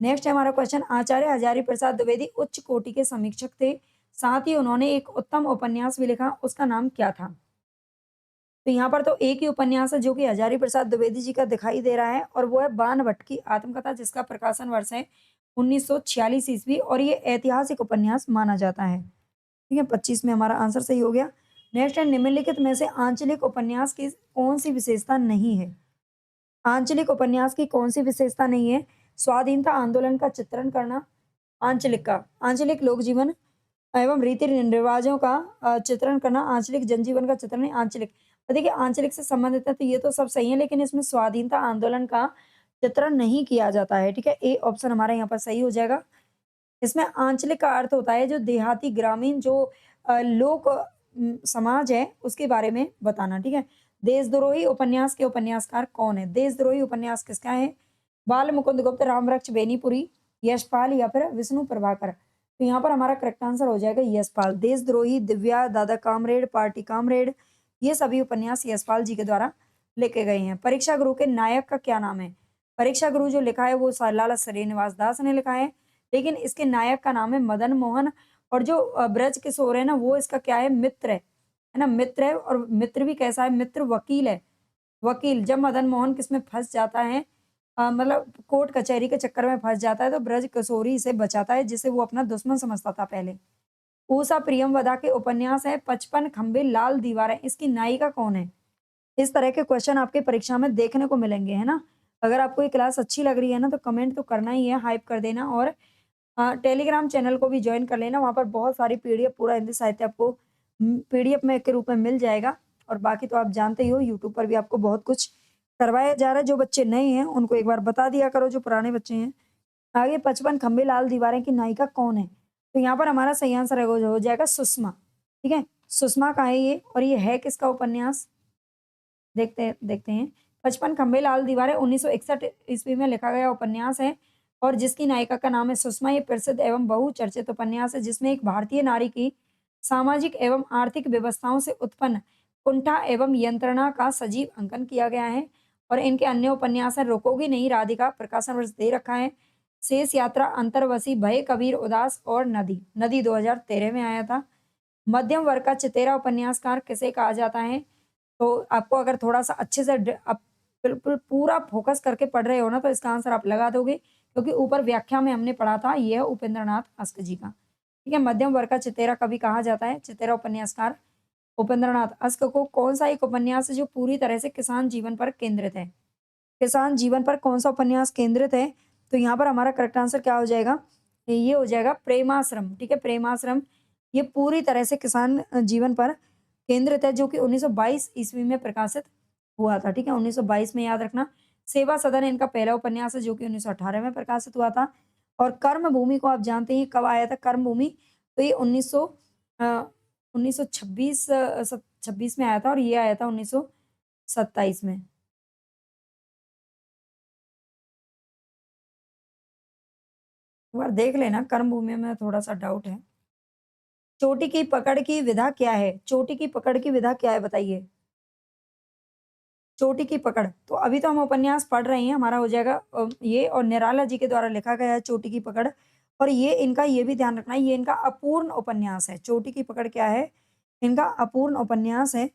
नेक्स्ट है हमारा क्वेश्चन आचार्य हजारी प्रसाद द्विवेदी उच्च कोटि के समीक्षक थे। साथ ही उन्होंने एक उत्तम उपन्यास भी लिखा, उसका नाम क्या था? तो यहाँ पर तो एक ही उपन्यास है जो कि हजारी प्रसाद द्विवेदी जी का दिखाई दे रहा है और वो है बाण भट्ट की आत्मकथा जिसका प्रकाशन वर्ष है 1946 ईस्वी और ये ऐतिहासिक उपन्यास माना जाता है। ठीक है, 25 में हमारा आंसर सही हो गया। नेक्स्ट है निम्नलिखित में से आंचलिक उपन्यास की कौन सी विशेषता नहीं है? आंचलिक उपन्यास की कौन सी विशेषता नहीं है? स्वाधीनता आंदोलन का चित्रण करना, आंचलिक लोक जीवन एवं रीति रिवाजों का चित्रण करना, आंचलिक जनजीवन का चित्रण है आंचलिक। तो देखिए आंचलिक से संबंधित है तो ये तो सब सही है लेकिन इसमें स्वाधीनता आंदोलन का चित्रण नहीं किया जाता है, ठीक है? ए ऑप्शन हमारा यहाँ पर सही हो जाएगा। इसमें आंचलिक का अर्थ होता है जो देहाती ग्रामीण जो लोक समाज है उसके बारे में बताना, ठीक है? देशद्रोही उपन्यास के उपन्यासकार कौन है? देशद्रोही उपन्यास किसका है? बाल मुकुंद गुप्त, रामवृक्ष बेनीपुरी, यशपाल या फिर विष्णु प्रभाकर। तो यहाँ पर हमारा करेक्ट आंसर हो जाएगा यशपाल। देशद्रोही, दिव्या, दादा कामरेड, पार्टी कामरेड, ये सभी उपन्यास यशपाल जी के द्वारा लिखे गए हैं। परीक्षा गुरु के नायक का क्या नाम है? परीक्षा गुरु जो लिखा है वो लाला श्रीनिवास दास ने लिखा है, लेकिन इसके नायक का नाम है मदन मोहन और जो ब्रज किशोर है ना वो इसका क्या है? मित्र है ना? मित्र है और मित्र भी कैसा है? मित्र वकील है। वकील जब मदन मोहन किसमें फंस जाता है मतलब कोर्ट कचहरी के चक्कर में फँस जाता है तो ब्रज किशोरी इसे बचाता है जिसे वो अपना दुश्मन समझता था पहले। ऊषा प्रियमवदा के उपन्यास है 55 खंबे लाल दीवारें, इसकी नायिका कौन है? इस तरह के क्वेश्चन आपके परीक्षा में देखने को मिलेंगे, है ना? अगर आपको ये क्लास अच्छी लग रही है ना तो कमेंट तो करना ही है, हाइप कर देना और टेलीग्राम चैनल को भी जॉइन कर लेना, वहाँ पर बहुत सारी पीडीएफ पूरा हिंदी साहित्य आपको पीडीएफ में के रूप में मिल जाएगा और बाकी तो आप जानते ही हो यूट्यूब पर भी आपको बहुत कुछ करवाया जा रहा है। जो बच्चे नए हैं उनको एक बार बता दिया करो जो पुराने बच्चे हैं। आगे 55 खंबे लाल दीवारें की नायिका कौन है? तो यहाँ पर हमारा सही आंसर हो जाएगा सुषमा, ठीक है? सुषमा का है ये और ये है किसका उपन्यास? देखते हैं। 55 खंबे लाल दीवारें 1961 ईस्वी में लिखा गया उपन्यास है और जिसकी नायिका का नाम है सुषमा। ये प्रसिद्ध एवं बहुचर्चित उपन्यास है जिसमें एक भारतीय नारी की सामाजिक एवं आर्थिक व्यवस्थाओं से उत्पन्न कुंठा एवं यंत्रणा का सजीव अंकन किया गया है और इनके अन्य उपन्यास हैं रोकोगी नहीं राधिका, प्रकाशन वर्ष दे रखा है, शेष यात्रा, अंतर्वसी, भय, कबीर, उदास और नदी। नदी 2013 में आया था। मध्यम वर्ग का चितेरा उपन्यासकार किसे कहा जाता है? तो आपको अगर थोड़ा-सा अच्छे से आप बिल्कुल पूरा फ़ोकस करके पढ़ रहे हो ना, तो इसका आंसर आप लगा दोगे, क्योंकि ऊपर व्याख्या में हमने पढ़ा था, ये है उपेंद्रनाथ अस्क जी का। ठीक है? मध्यम वर्ग का चितेरा कवि कहा जाता है, चितेरा उपन्यासकार उपेंद्रनाथ अस्क को। कौन-सा एक उपन्यास है जो पूरी तरह से किसान जीवन पर केंद्रित है? किसान जीवन पर कौन-सा उपन्यास केंद्रित है? तो यहाँ पर हमारा करेक्ट आंसर क्या हो जाएगा? ये हो जाएगा प्रेमाश्रम, ठीक है? प्रेमाश्रम, ये पूरी तरह से किसान जीवन पर केंद्रित है, जो कि 1922 ईस्वी में प्रकाशित हुआ था, ठीक है? 1922 में याद रखना। सेवा सदन इनका पहला उपन्यास है, जो कि 1918 में प्रकाशित हुआ था और कर्मभूमि को आप जानते हैं कब आया था कर्मभूमि? तो ये 1926 26 में आया था और ये आया था 1927 में। एक बार देख लेना, कर्मभूमि में थोड़ा-सा डाउट है। चोटी की पकड़ की विधा क्या है? चोटी की पकड़ की विधा क्या है बताइए? चोटी की पकड़, तो अभी तो हम उपन्यास पढ़ रहे हैं, हमारा हो जाएगा ये और निराला जी के द्वारा लिखा गया है चोटी की पकड़ और ये इनका ये भी ध्यान रखना है, ये इनका अपूर्ण उपन्यास है। चोटी की पकड़ क्या है? इनका अपूर्ण उपन्यास है।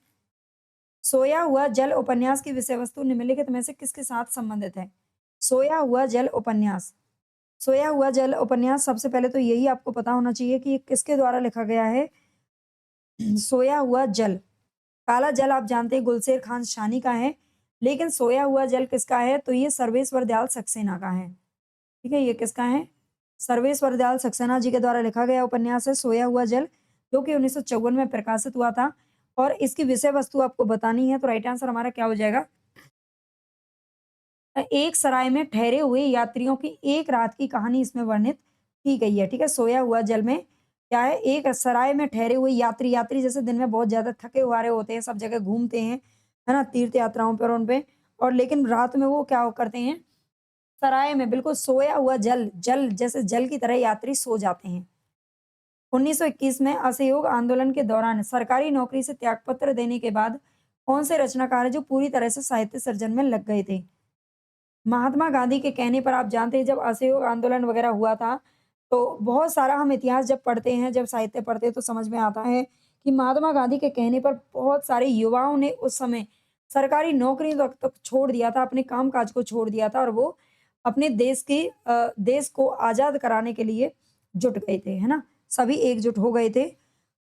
सोया हुआ जल उपन्यास की विषय वस्तु निम्नलिखित में से किसके साथ संबंधित है? सोया हुआ जल उपन्यास। सोया हुआ जल उपन्यास सबसे पहले तो यही आपको पता होना चाहिए कि ये किसके द्वारा लिखा गया है? सोया हुआ जल। काला जल आप जानते हैं गुलशेर खान शानी का है, लेकिन सोया हुआ जल किसका है? तो ये सर्वेश्वर दयाल सक्सेना का है। ठीक है, ये किसका है? सर्वेश्वर दयाल सक्सेना जी के द्वारा लिखा गया उपन्यास है सोया हुआ जल, जो कि 1954 में प्रकाशित हुआ था और इसकी विषय वस्तु आपको बतानी है, तो राइट आंसर हमारा क्या हो जाएगा? एक सराय में ठहरे हुए यात्रियों की एक रात की कहानी इसमें वर्णित की गई है, ठीक है? सोया हुआ जल में क्या है? एक सराय में ठहरे हुए यात्री, यात्री जैसे दिन में बहुत ज़्यादा थके-हारे होते हैं, सब जगह घूमते हैं, है ना? तीर्थ यात्राओं पर उन पे और लेकिन रात में वो क्या करते हैं? सराय में बिल्कुल सोया हुआ जल, जल जैसे जल की तरह यात्री सो जाते हैं। 1921 में असहयोग आंदोलन के दौरान सरकारी नौकरी से त्यागपत्र देने के बाद कौन से रचनाकार हैं जो पूरी तरह से साहित्य सर्जन में लग गए थे? महात्मा गांधी के कहने पर आप जानते हैं जब असहयोग आंदोलन वगैरह हुआ था, तो बहुत सारा हम इतिहास जब पढ़ते हैं, जब साहित्य पढ़ते हैं तो समझ में आता है कि महात्मा गांधी के कहने पर बहुत सारे युवाओं ने उस समय सरकारी नौकरी तक छोड़ दिया था, अपने काम-काज को छोड़ दिया था और वो अपने देश को आज़ाद कराने के लिए जुट गए थे, है ना? सभी एकजुट हो गए थे।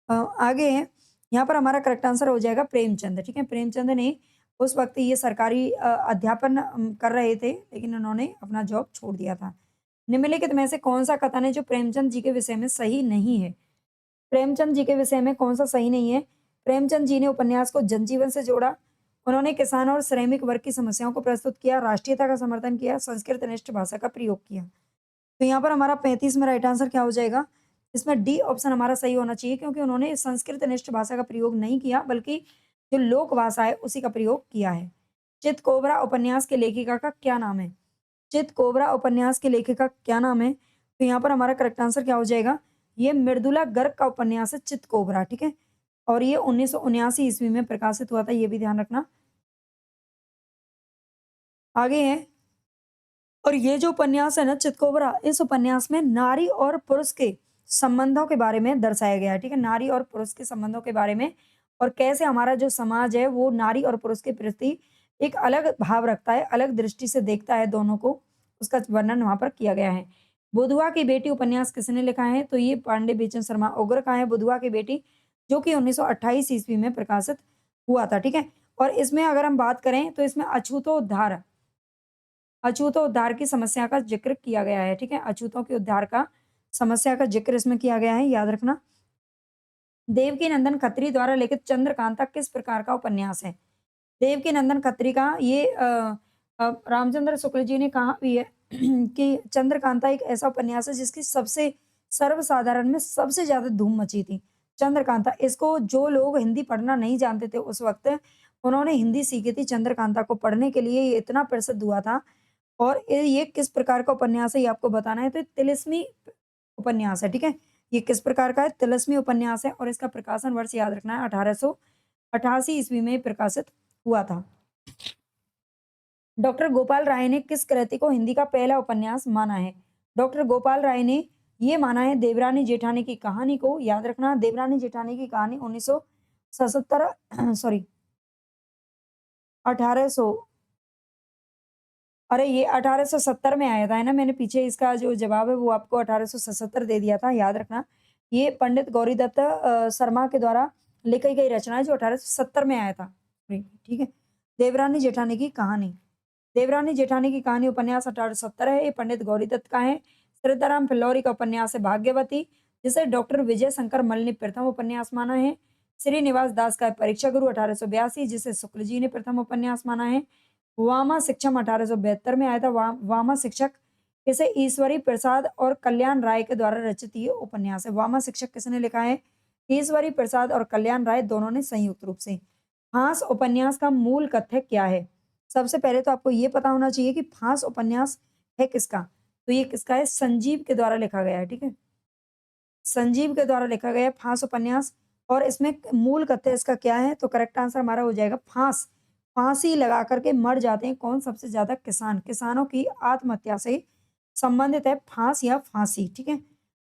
आगे है, यहाँ पर हमारा करेक्ट आंसर हो जाएगा प्रेमचंद, ठीक है? प्रेमचंद ने उस वक़्त ये सरकारी अध्यापन कर रहे थे, लेकिन उन्होंने अपना जॉब छोड़ दिया था। निम्नलिखित में से कौन-सा कथन है जो प्रेमचंद जी के विषय में सही नहीं है? प्रेमचंद जी के विषय में कौन-सा सही नहीं है? प्रेमचंद जी ने उपन्यास को जनजीवन से जोड़ा, उन्होंने किसान और श्रमिक वर्ग की समस्याओं को प्रस्तुत किया, राष्ट्रीयता का समर्थन किया, संस्कृतनिष्ठ भाषा का प्रयोग किया। तो यहाँ पर हमारा 35 में राइट आंसर क्या हो जाएगा? इसमें डी ऑप्शन हमारा सही होना चाहिए क्योंकि उन्होंने संस्कृतनिष्ठ भाषा का प्रयोग नहीं किया बल्कि जो लोक भाषा है उसी का प्रयोग किया है। चितकोबरा उपन्यास के लेखिका का क्या नाम है? चितकोबरा उपन्यास के लेखिका क्या नाम है? तो यहाँ पर हमारा करेक्ट आंसर क्या हो जाएगा? ये मृदुला गर्ग का उपन्यास है चितकोबरा, ठीक है? और ये 1979 ईस्वी में प्रकाशित हुआ था, ये भी ध्यान रखना। आगे है और ये जो उपन्यास है ना चितकोबरा, इस उपन्यास में नारी और पुरुष के संबंधों के बारे में दर्शाया गया है, ठीक है? नारी और पुरुष के संबंधों के बारे में और कैसे हमारा जो समाज है वो नारी और पुरुष के प्रति एक अलग भाव रखता है, अलग दृष्टि से देखता है दोनों को, उसका वर्णन वहाँ पर किया गया है। बुधवा की बेटी उपन्यास किसने लिखा है? तो ये पांडे बेचन शर्मा ओगर का है बुधवा की बेटी, जो कि 1928 ईस्वी में प्रकाशित हुआ था, ठीक है? और इसमें अगर हम बात करें तो इसमें अछूतोद्धार की समस्या का ज़िक्र किया गया है, ठीक है? अछूतों के उद्धार का समस्या का ज़िक्र इसमें किया गया है, याद रखना। देवकीनंदन खत्री द्वारा लिखित चंद्रकांता किस प्रकार का उपन्यास है? देवकीनंदन खत्री का ये रामचंद्र शुक्ल जी ने कहा भी है कि चंद्रकांता एक ऐसा उपन्यास है जिसकी सबसे सर्वसाधारण में सबसे ज़्यादा धूम मची थी। चंद्रकांता इसको जो लोग हिंदी पढ़ना नहीं जानते थे उस वक़्त, उन्होंने हिंदी सीखी थी चंद्रकांता को पढ़ने के लिए, ये इतना प्रसिद्ध हुआ था। और ये किस प्रकार का उपन्यास है ये आपको बताना है, तो ये तिलिस्मी उपन्यास है, ठीक है? ये किस प्रकार का है? तिलिस्मी उपन्यास है और इसका प्रकाशन वर्ष याद रखना है 1888 ईस्वी में प्रकाशित हुआ था। डॉक्टर गोपाल राय ने किस कृति को हिंदी का पहला उपन्यास माना है? डॉक्टर गोपाल राय ने ये माना है देवरानी जेठानी की कहानी को, याद रखना देवरानी जेठानी की कहानी 1977 सॉरी 1800 अरे ये 1870 में आया था, है ना? मैंने पीछे इसका जो जवाब है वो आपको 1877 दे दिया था, याद रखना। ये पंडित गौरीदत्त शर्मा के द्वारा लिखी गई रचना है जो 1870 में आया था। ठीक है? देवरानी जेठानी की कहानी। देवरानी जेठानी की कहानी उपन्यास 1870 है, ये पंडित गौरीदत्त का है। श्रीधरराम फिल्लौरी का उपन्यास है भाग्यवती, जिसे डॉक्टर विजय शंकर मल ने प्रथम उपन्यास माना है। श्रीनिवास दास का है परीक्षा गुरु 1882, जिसे शुक्ल जी ने प्रथम उपन्यास माना है। वामा शिक्षम 1872 में आया था। वामा शिक्षक इसे ईश्वरी प्रसाद और कल्याण राय के द्वारा रचित ये उपन्यास है। वामा शिक्षक किसने लिखा है? ईश्वरी प्रसाद और कल्याण राय दोनों ने संयुक्त रूप से। हास उपन्यास का मूल कथ्य क्या है? सबसे पहले तो आपको ये पता होना चाहिए कि फांस उपन्यास है किसका? तो ये किसका है? संजीव के द्वारा लिखा गया है, ठीक है? संजीव के द्वारा लिखा गया है फांस उपन्यास। और इसमें मूल कथ्य इसका क्या है? तो करेक्ट आंसर हमारा हो जाएगा फांस। फांसी लगा करके मर जाते हैं कौन? सबसे ज्यादा किसान। किसानों की आत्महत्या से संबंधित है फांस या फांसी, ठीक है?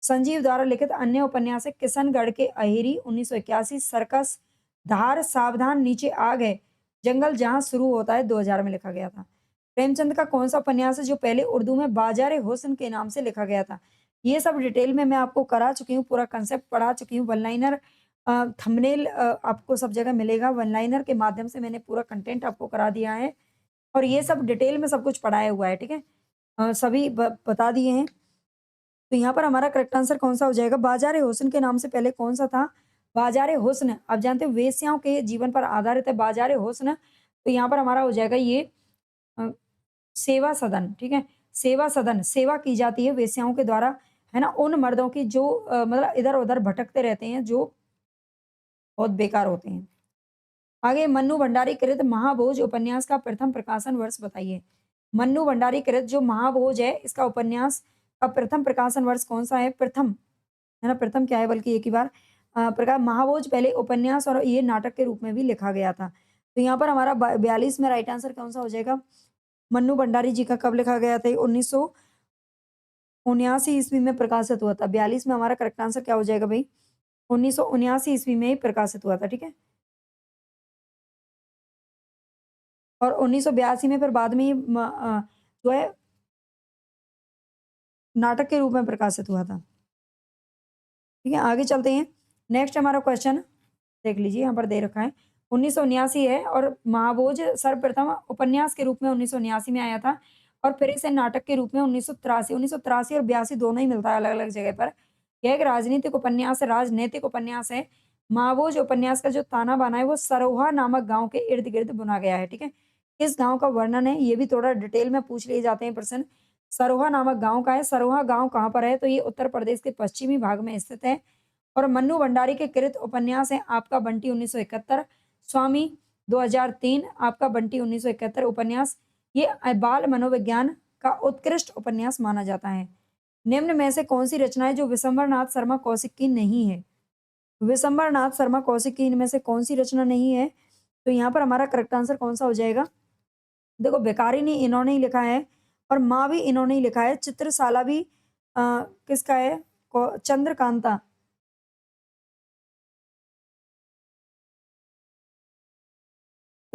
संजीव द्वारा लिखित अन्य उपन्यास है किशनगढ़ के अहिरी 1981, सर्कस, धार, सावधान, नीचे आग है, जंगल जहां शुरू होता है 2000 में लिखा गया था। प्रेमचंद का कौन सा उपन्यास है जो पहले उर्दू में बाजार हुस्न के नाम से लिखा गया था? ये सब डिटेल में मैं आपको करा चुकी हूँ, पूरा कंसेप्ट पढ़ा चुकी हूँ। वन लाइनर थंबनेल आपको सब जगह मिलेगा। वन लाइनर के माध्यम से मैंने पूरा कंटेंट आपको करा दिया है और ये सब डिटेल में सब कुछ पढ़ाया हुआ है, ठीक है? सभी बता दिए हैं। तो यहाँ पर हमारा करेक्ट आंसर कौन-सा हो जाएगा? बाज़ार हुस्न के नाम से पहले कौन-सा था? बाज़ार हुस्न। आप जानते हो वेश्याओं के जीवन पर आधारित है बाज़ार हुस्न। तो यहाँ पर हमारा हो जाएगा ये अ, सेवा सदन, ठीक है? सेवा सदन, सेवा की जाती है वेश्याओं के द्वारा, है ना? उन मर्दों की जो मतलब इधर-उधर भटकते रहते हैं, जो बहुत बेकार होते हैं। आगे मन्नू भंडारी कृत महाभोज उपन्यास का प्रथम प्रकाशन वर्ष बताइए। मन्नू भंडारी कृत जो महाभोज है, इसका उपन्यास का प्रथम प्रकाशन वर्ष कौन-सा है? प्रथम, है ना? प्रथम क्या है बल्कि एक ही बार प्रकार महाभोज पहले उपन्यास और ये नाटक के रूप में भी लिखा गया था। तो यहाँ पर हमारा 42 में राइट आंसर कौन-सा हो जाएगा? मन्नू भंडारी जी का कब लिखा गया था? 1979 ईस्वी में प्रकाशित हुआ था। 42 में हमारा करेक्ट आंसर क्या हो जाएगा भई? 1979 ईस्वी में ही प्रकाशित हुआ था, ठीक है? और 1982 में फिर बाद में ये जो है नाटक के रूप में प्रकाशित हुआ था। ठीक है, आगे चलते हैं। नेक्स्ट हमारा क्वेश्चन देख लीजिए, यहाँ पर दे रखा है। 1979 है और महाभोज सर्वप्रथम उपन्यास के रूप में 1979 में आया था और फिर इसे नाटक के रूप में 1983 और 82 दोनों ही मिलता है अलग-अलग जगह पर। यह एक राजनीतिक उपन्यास है, राजनैतिक उपन्यास है। महाभोज उपन्यास का जो ताना-बाना है वो सरोहा नामक गाँव के इर्द-गिर्द बुना गया है, ठीक है? किस गाँव का वर्णन है? ये भी थोड़ा डिटेल में पूछ लिए जाते हैं प्रश्न। सरोहा नामक गाँव का है। सरोहा गाँव कहाँ पर है? तो ये उत्तर प्रदेश के पश्चिमी भाग में स्थित है। और मन्नू भंडारी के कृत उपन्यास हैं आपका बंटी 1971, स्वामी 2003, आपका बंटी 1971 उपन्यास। ये बाल मनोविज्ञान का उत्कृष्ट उपन्यास माना जाता है। निम्न में से कौन-सी रचना है जो विशंबरनाथ शर्मा कौशिक की नहीं है? विशंबरनाथ शर्मा कौशिक की इनमें से कौन-सी रचना नहीं है? तो यहाँ पर हमारा करेक्ट आंसर कौन-सा हो जाएगा? देखो बेकारिनी इन्होंने ही लिखा है और माँ भी इन्होंने ही लिखा है। चित्रशाला भी किसका है? चंद्रकांता।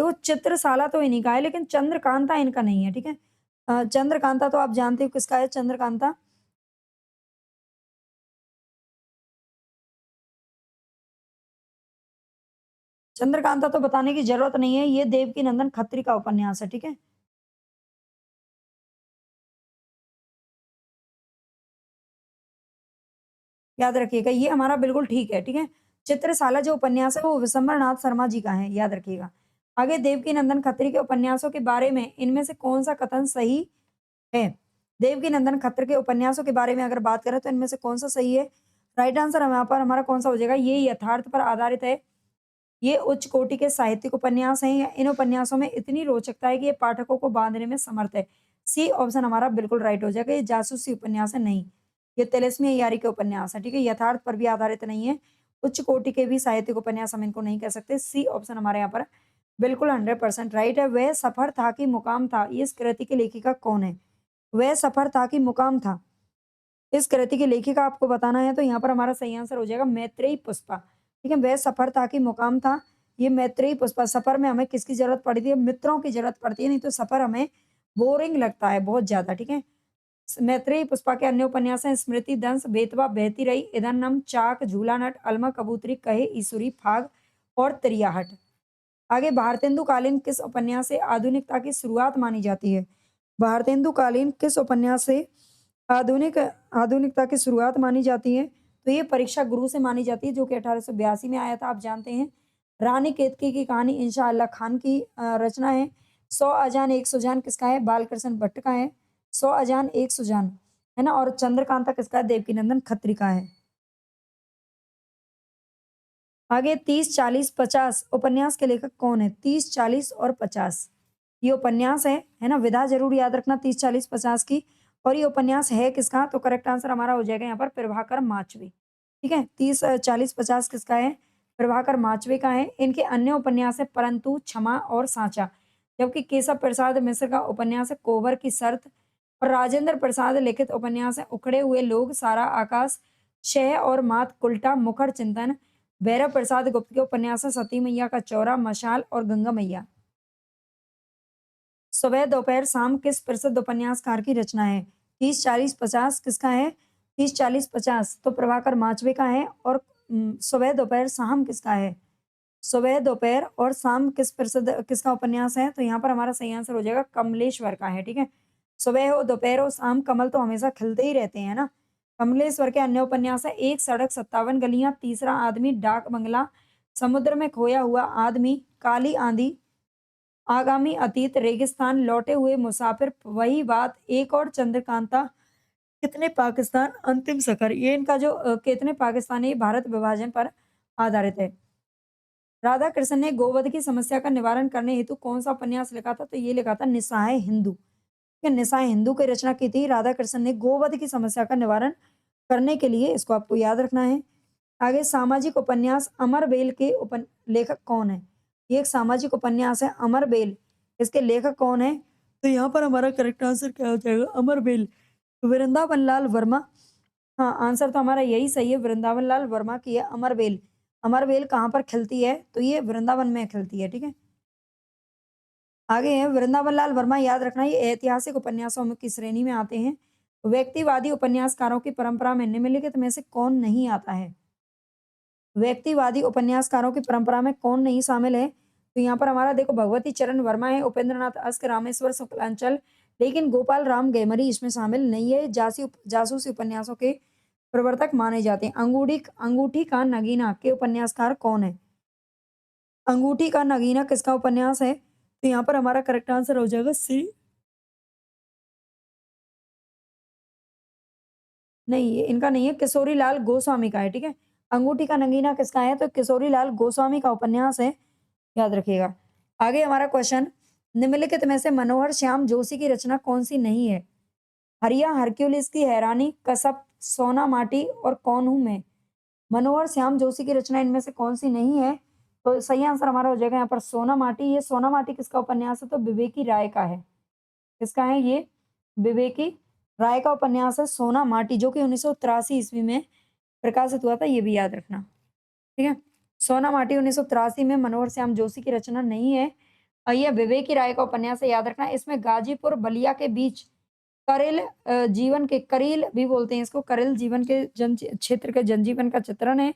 तो चित्रशाला तो इन्हीं का है, लेकिन चंद्रकांता इनका नहीं है, ठीक है। चंद्रकांता तो आप जानते हो किसका है चंद्रकांता? चंद्रकांता तो बताने की जरूरत नहीं है, ये देवकीनंदन खत्री का उपन्यास है, ठीक है। याद रखिएगा, ये हमारा बिल्कुल ठीक है, ठीक है। चित्रशाला जो उपन्यास है वो विशंबर नाथ शर्मा जी का है, याद रखिएगा। आगे, देवकीनंदन खत्री के उपन्यासों के बारे में इनमें से कौन सा कथन सही है? देवकीनंदन खत्र के उपन्यासों के बारे में अगर बात करें तो इनमें से कौन सा सही है? राइट आंसर यहाँ पर हमारा कौन सा हो जाएगा? ये यथार्थ पर आधारित है। ये उच्च कोटि के साहित्यिक उपन्यास हैं। इन उपन्यासों में इतनी रोचकता है कि ये पाठकों को बांधने में समर्थ है। सी ऑप्शन हमारा बिल्कुल राइट हो जाएगा। ये जासूसी उपन्यास है नहीं, ये तिलिस्मी अय्यारी के उपन्यास है, ठीक है। यथार्थ पर भी आधारित नहीं है। उच्च कोटि के भी साहित्यिक उपन्यास हम इनको नहीं कह सकते। सी ऑप्शन हमारे यहाँ पर बिल्कुल 100% राइट है। वह सफर था कि मुकाम था, ये इस कृति की लेखिका कौन है? वह सफर था कि मुकाम था, इस कृति की लेखिका आपको बताना है तो यहाँ पर हमारा सही आंसर हो जाएगा मैत्रेयी पुष्पा, ठीक है। वह सफर था कि मुकाम था, ये मैत्रेयी पुष्पा। सफर में हमें किसकी जरूरत पड़ती है? मित्रों की जरूरत पड़ती है, नहीं तो सफर हमें बोरिंग लगता है बहुत ज्यादा, ठीक है। मैत्रेयी पुष्पा के अन्य उपन्यास हैं स्मृति दंश, बेतवा बहती रही, इधर चाक, झूला नट, अलमा कबूतरी, कहे ईश्वरी, फाग और त्रियाहट। आगे, भारतेंदु कालीन किस उपन्यास से आधुनिकता की शुरुआत मानी जाती है? भारतेंदु कालीन किस उपन्यास से आधुनिकता की शुरुआत मानी जाती है? तो ये परीक्षा गुरु से मानी जाती है, जो कि 1882 में आया था, आप जानते हैं। रानी केतकी की कहानी इंशा अल्लाह खान की रचना है। 100 अजान एक सुजान किसका है? बालकृष्ण भट्ट का है। 100 अजान एक सुजान, है ना। और चंद्रकांता किसका है? देवकीनंदन खत्री का है। आगे, 30, 40, 50 उपन्यास के लेखक कौन है? 30, 40 और 50 ये उपन्यास है ना। विधा जरूर याद रखना 30, 40, 50 की। और ये उपन्यास है किसका? तो करेक्ट आंसर हमारा हो जाएगा यहाँ पर प्रभाकर माचवे, ठीक है। 30, 40, 50 किसका है? प्रभाकर माचवे का है। इनके अन्य उपन्यास है परंतु, क्षमा और सांचा। जबकि केशव प्रसाद मिश्र का उपन्यास है कोबर की शर्त। और राजेंद्र प्रसाद लिखित उपन्यास है उखड़े हुए लोग, सारा आकाश, शह और मात कुल्टा, मुखर चिंतन। भैरव प्रसाद गुप्त के उपन्यास है सती मैया का चौरा, मशाल और गंगा मैया। सुबह दोपहर शाम किस प्रसिद्ध उपन्यासकार की रचना है? 30, 40, 50 किसका है? 30, 40, 50 तो प्रभाकर माचवे का है। और सुबह दोपहर शाम किसका है? सुबह दोपहर और शाम किसका उपन्यास है? तो यहाँ पर हमारा सही आंसर हो जाएगा कमलेश्वर का है, ठीक है। सुबह हो दोपहर हो शाम, कमल तो हमेशा खिलते ही रहते हैं ना। कमलेश्वर के अन्य उपन्यास है एक सड़क, 57 गलियां, तीसरा आदमी, डाक बंगला, समुद्र में खोया हुआ आदमी, काली आंधी, आगामी अतीत, रेगिस्तान, लौटे हुए मुसाफिर, वही बात, एक और, चंद्रकांता, कितने पाकिस्तान, अंतिम सफर। ये इनका जो कितने पाकिस्तान है, ये भारत विभाजन पर आधारित है। राधा कृष्ण ने गोवध की समस्या का निवारण करने हेतु कौन सा उपन्यास लिखा था? तो ये लिखा था निस्सहाय हिंदू, ठीक है। निस्सहाय हिंदू की रचना की थी राधा कृष्ण ने गोवध की समस्या का निवारण करने के लिए, इसको आपको याद रखना है। आगे, सामाजिक उपन्यास अमरबेल के लेखक कौन है? ये एक सामाजिक उपन्यास है अमरबेल, इसके लेखक कौन है? तो यहाँ पर हमारा करेक्ट आंसर क्या हो जाएगा? अमरबेल वृंदावन लाल वर्मा। हाँ, आंसर तो हमारा यही सही है, वृंदावन लाल वर्मा की है अमरबेल। अमरबेल कहाँ पर खिलती है? तो ये वृंदावन में खिलती है, ठीक है। आगे है वृंदावन लाल वर्मा, याद रखना ये ऐतिहासिक उपन्यासों में की श्रेणी में आते हैं। व्यक्तिवादी उपन्यासकारों की परंपरा में निम्नलिखित में से कौन नहीं आता है? व्यक्तिवादी उपन्यासकारों की परंपरा में कौन नहीं शामिल है? तो यहाँ पर हमारा देखो भगवती चरण वर्मा है, उपेंद्रनाथ अस्क, रामेश्वर शुक्लांचल, लेकिन गोपाल राम गैमरी इसमें शामिल नहीं है। जासूसी उपन्यासों के प्रवर्तक माने जाते हैं। अंगूठी का नगीना के उपन्यासकार कौन है? अंगूठी का नगीना किसका उपन्यास है? तो यहाँ पर हमारा करेक्ट आंसर हो जाएगा सी। नहीं, ये इनका नहीं है, किशोरी लाल गोस्वामी का है, ठीक है। अंगूठी का नगीना किसका है? तो किशोरी लाल गोस्वामी का उपन्यास है, याद रखिएगा। आगे हमारा क्वेश्चन, निम्नलिखित में से मनोहर श्याम जोशी की रचना कौन सी नहीं है? हरिया, हरक्यूलिस की हैरानी, कसब, सोना माटी और कौन हूं मैं। मनोहर श्याम जोशी की रचना इनमें से कौन सी नहीं है? तो सही आंसर हमारा हो जाएगा यहाँ पर सोना माटी। ये सोना माटी किसका उपन्यास है? तो विवेकी राय का है। किसका है ये? विवेकी राय का उपन्यास है सोना माटी, जो कि 1983 ईस्वी में प्रकाशित हुआ था, ये भी याद रखना, ठीक है। सोना माटी 1983 में मनोहर श्याम जोशी की रचना नहीं है। और ये विवेकी राय का उपन्यास है, याद रखना। इसमें गाजीपुर बलिया के बीच जीवन के करील भी बोलते हैं इसको, करेल जीवन के क्षेत्र के जनजीवन का चित्रण है।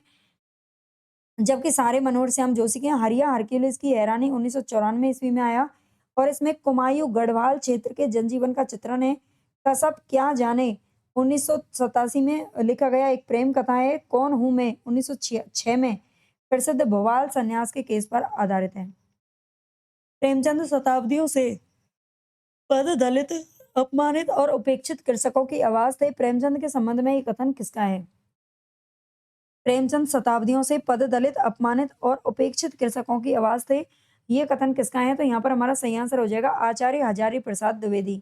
जबकि सारे मनोहर श्याम जोशी के हरिया हरक्यूलिस की हैरानी 1994 ईस्वी में आया और इसमें कुमायूं गढ़वाल क्षेत्र के जनजीवन का चित्रण है। कसब क्या जाने 1987 में लिखा गया एक प्रेम कथा है। कौन हूं मैं 1906 में प्रसिद्ध भोपाल संन्यास के केस पर आधारित है। प्रेमचंद शताब्दियों से पद दलित, अपमानित और उपेक्षित कृषकों की आवाज थे। प्रेमचंद के संबंध में ये कथन किसका है? प्रेमचंद शताब्दियों से पद दलित, अपमानित और उपेक्षित कृषकों की आवाज थे। ये कथन किसका है? तो यहाँ पर हमारा सही आंसर हो जाएगा आचार्य हजारी प्रसाद द्विवेदी।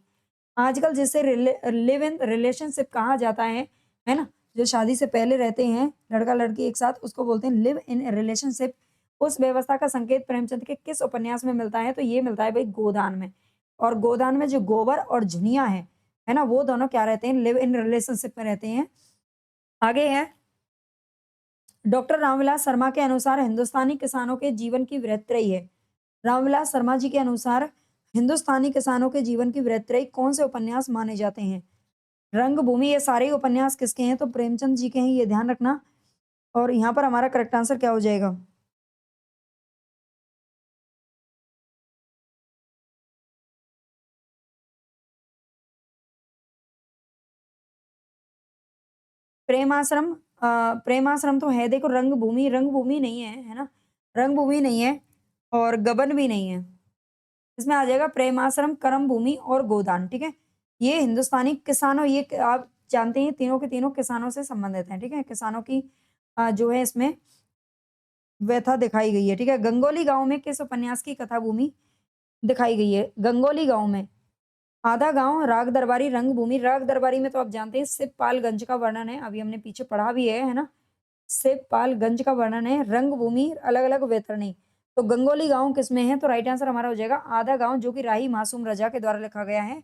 आजकल जिसे लिव इन रिलेशनशिप कहा जाता है ना, जो शादी से पहले रहते हैं लड़का लड़की एक साथ, उसको बोलते हैं लिव इन रिलेशनशिप। उस व्यवस्था का संकेत प्रेमचंद के किस उपन्यास में मिलता है? तो ये मिलता है भाई गोदान में। और गोदान में जो गोबर और झुनिया है ना, वो दोनों क्या रहते हैं? लिव इन रिलेशनशिप में रहते हैं। आगे है, डॉक्टर रामविलास शर्मा के अनुसार हिंदुस्तानी किसानों के जीवन की वृत्तरई है। रामविलास शर्मा जी के अनुसार हिंदुस्तानी किसानों के जीवन की वृत्तरई कौन से उपन्यास माने जाते हैं? रंगभूमि, ये सारे ही उपन्यास किसके हैं? तो प्रेमचंद जी के हैं, ये ध्यान रखना। और यहाँ पर हमारा करेक्ट आंसर क्या हो जाएगा? प्रेमाश्रम, प्रेमाश्रम तो है देखो। रंगभूमि, रंगभूमि नहीं है ना? रंगभूमि नहीं है और गबन भी नहीं है। इसमें आ जाएगा प्रेमाश्रम, कर्म भूमि और गोदान, ठीक है? ये हिंदुस्तानी किसानों, ये आप जानते हैं तीनों के तीनों किसानों से संबंधित हैं, ठीक है? किसानों की जो है इसमें व्यथा दिखाई गई है, ठीक है? गंगोली गाँव में किस उपन्यास की कथा भूमि दिखाई गई है? गंगोली गाँव में आधा गाँव, राग दरबारी, रंगभूमि। राग दरबारी में तो आप जानते हैं शिवपालगंज का वर्णन है, अभी हमने पीछे पढ़ा भी है ना? शिवपालगंज का वर्णन है। रंगभूमि अलग-अलग वैतरणी। तो गंगोली गाँव किसमें है? तो राइट आंसर हमारा हो जाएगा आधा गाँव, जो कि राही मासूम रजा के द्वारा लिखा गया है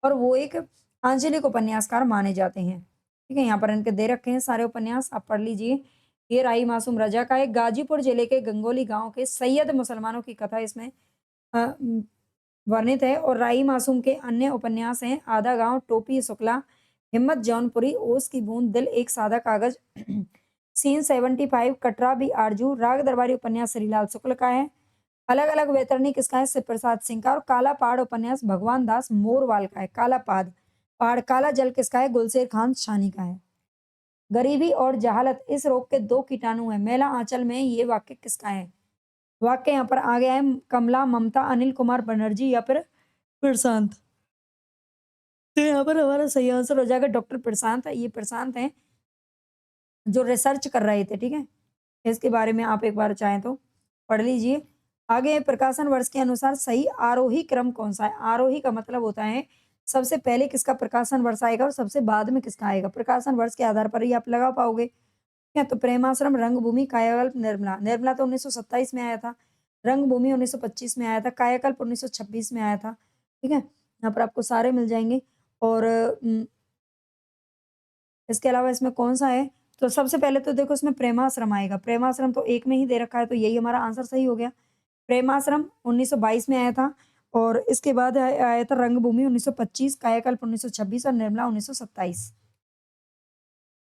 और वो एक आंचलिक उपन्यासकार माने जाते हैं। ठीक है? यहाँ पर इनके दे रखे हैं सारे उपन्यास, आप पढ़ लीजिए। ये राही मासूम रजा का है। गाजीपुर जिले के गंगोली गाँव के सैयद मुसलमानों की कथा इसमें अ, वर्णित है और राही मासूम के अन्य उपन्यास हैं आधा गाँव, टोपी शुक्ला, हिम्मत जौनपुरी, ओस की बूंद, दिल एक सादा कागज, सीन 75, कटरा भी आरजू। राग दरबारी उपन्यास श्रीलाल शुक्ल का है। अलग अलग वैतरणी किसका है? शिव प्रसाद सिंह का। और काला पहाड़ उपन्यास भगवान दास मोरवाल का है। काला पाद पहाड़, काला जल किसका है? गुलशेर खान शानी का है। गरीबी और जहालत इस रोग के दो कीटाणु हैं, मेला आंचल में, ये वाक्य किसका है? वाक्य यहाँ पर आ गया है कमला, ममता, अनिल कुमार बनर्जी या फिर प्रशांत। तो यहाँ पर हमारा सही आंसर हो जाएगा डॉक्टर प्रशांत। ये प्रशांत हैं जो रिसर्च कर रहे थे, ठीक है? इसके बारे में आप एक बार चाहें तो पढ़ लीजिए। आगे प्रकाशन वर्ष के अनुसार सही आरोही क्रम कौन-सा है? आरोही का मतलब होता है सबसे पहले किसका प्रकाशन वर्ष आएगा और सबसे बाद में किसका आएगा। प्रकाशन वर्ष के आधार पर ही आप लगा पाओगे। ठीक है? तो प्रेमाश्रम, रंगभूमि, कायाकल्प, निर्मला। निर्मला तो 1927 में आया था। रंगभूमि 1925 में आया था। कायाकल्प 1926 में आया था। ठीक है? यहाँ पर आपको सारे मिल जाएँगे और इसके अलावा इसमें कौन-सा है? तो सबसे पहले तो देखो इसमें प्रेमाश्रम आएगा। प्रेमाश्रम तो एक में ही दे रखा है, तो यही हमारा आंसर सही हो गया। प्रेमाश्रम 1922 में आया था और इसके बाद आया था रंगभूमि 1925, कायाकल्प 1926 और निर्मला 1927।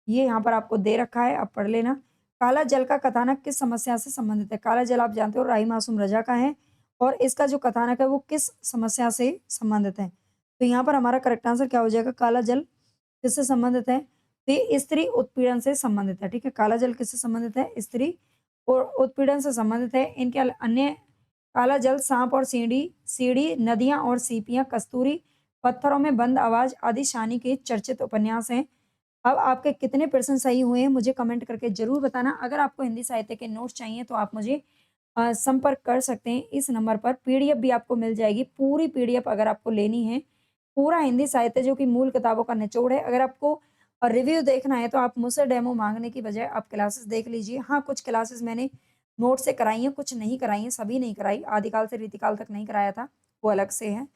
ये यहाँ पर आपको दे रखा है, आप पढ़ लेना। काला जल का कथानक किस समस्या से संबंधित है? काला जल आप जानते हो राही मासूम रजा का है और इसका जो कथानक है वो किस समस्या से संबंधित है? तो यहाँ पर हमारा करेक्ट आंसर क्या हो जाएगा? काला जल किससे संबंधित है? तो ये स्त्री उत्पीड़न से संबंधित है, ठीक है? काला जल किससे संबंधित है? स्त्री और उत्पीड़न से संबंधित है। इनके अन्य काला जल, सांप और सीढ़ी, नदियाँ और सीपियाँ, कस्तूरी, पत्थरों में बंद आवाज़ आदि शानी के चर्चित उपन्यास हैं। अब आपके कितने परसेंट सही हुए हैं मुझे कमेंट करके ज़रूर बताना। अगर आपको हिंदी साहित्य के नोट्स चाहिए तो आप मुझे संपर्क कर सकते हैं इस नंबर पर। पीडीएफ भी आपको मिल जाएगी, पूरी पीडीएफ अगर आपको लेनी है। पूरा हिंदी साहित्य जो कि मूल किताबों का निचोड़ है। अगर आपको रिव्यू देखना है तो आप मुझसे डेमो माँगने की बजाय आप क्लासेस देख लीजिए। हाँ, कुछ क्लासेस मैंने नोट से कराई हैं, कुछ नहीं कराई हैं, सभी नहीं कराई। आदिकाल से रीतिकाल तक नहीं कराया था, वो अलग से है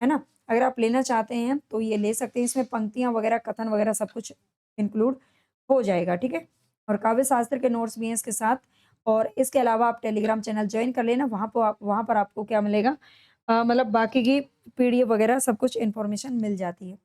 ना? अगर आप लेना चाहते हैं तो ये ले सकते हैं। इसमें पंक्तियाँ वगैरह, कथन वगैरह सब कुछ इंक्लूड हो जाएगा, ठीक है? और काव्य शास्त्र के नोट्स भी हैं इसके साथ। और इसके अलावा आप टेलीग्राम चैनल जॉइन कर लेना, वहाँ पर आपको क्या मिलेगा मतलब बाकी की पीडीएफ वगैरह सब कुछ इन्फॉर्मेशन मिल जाती है।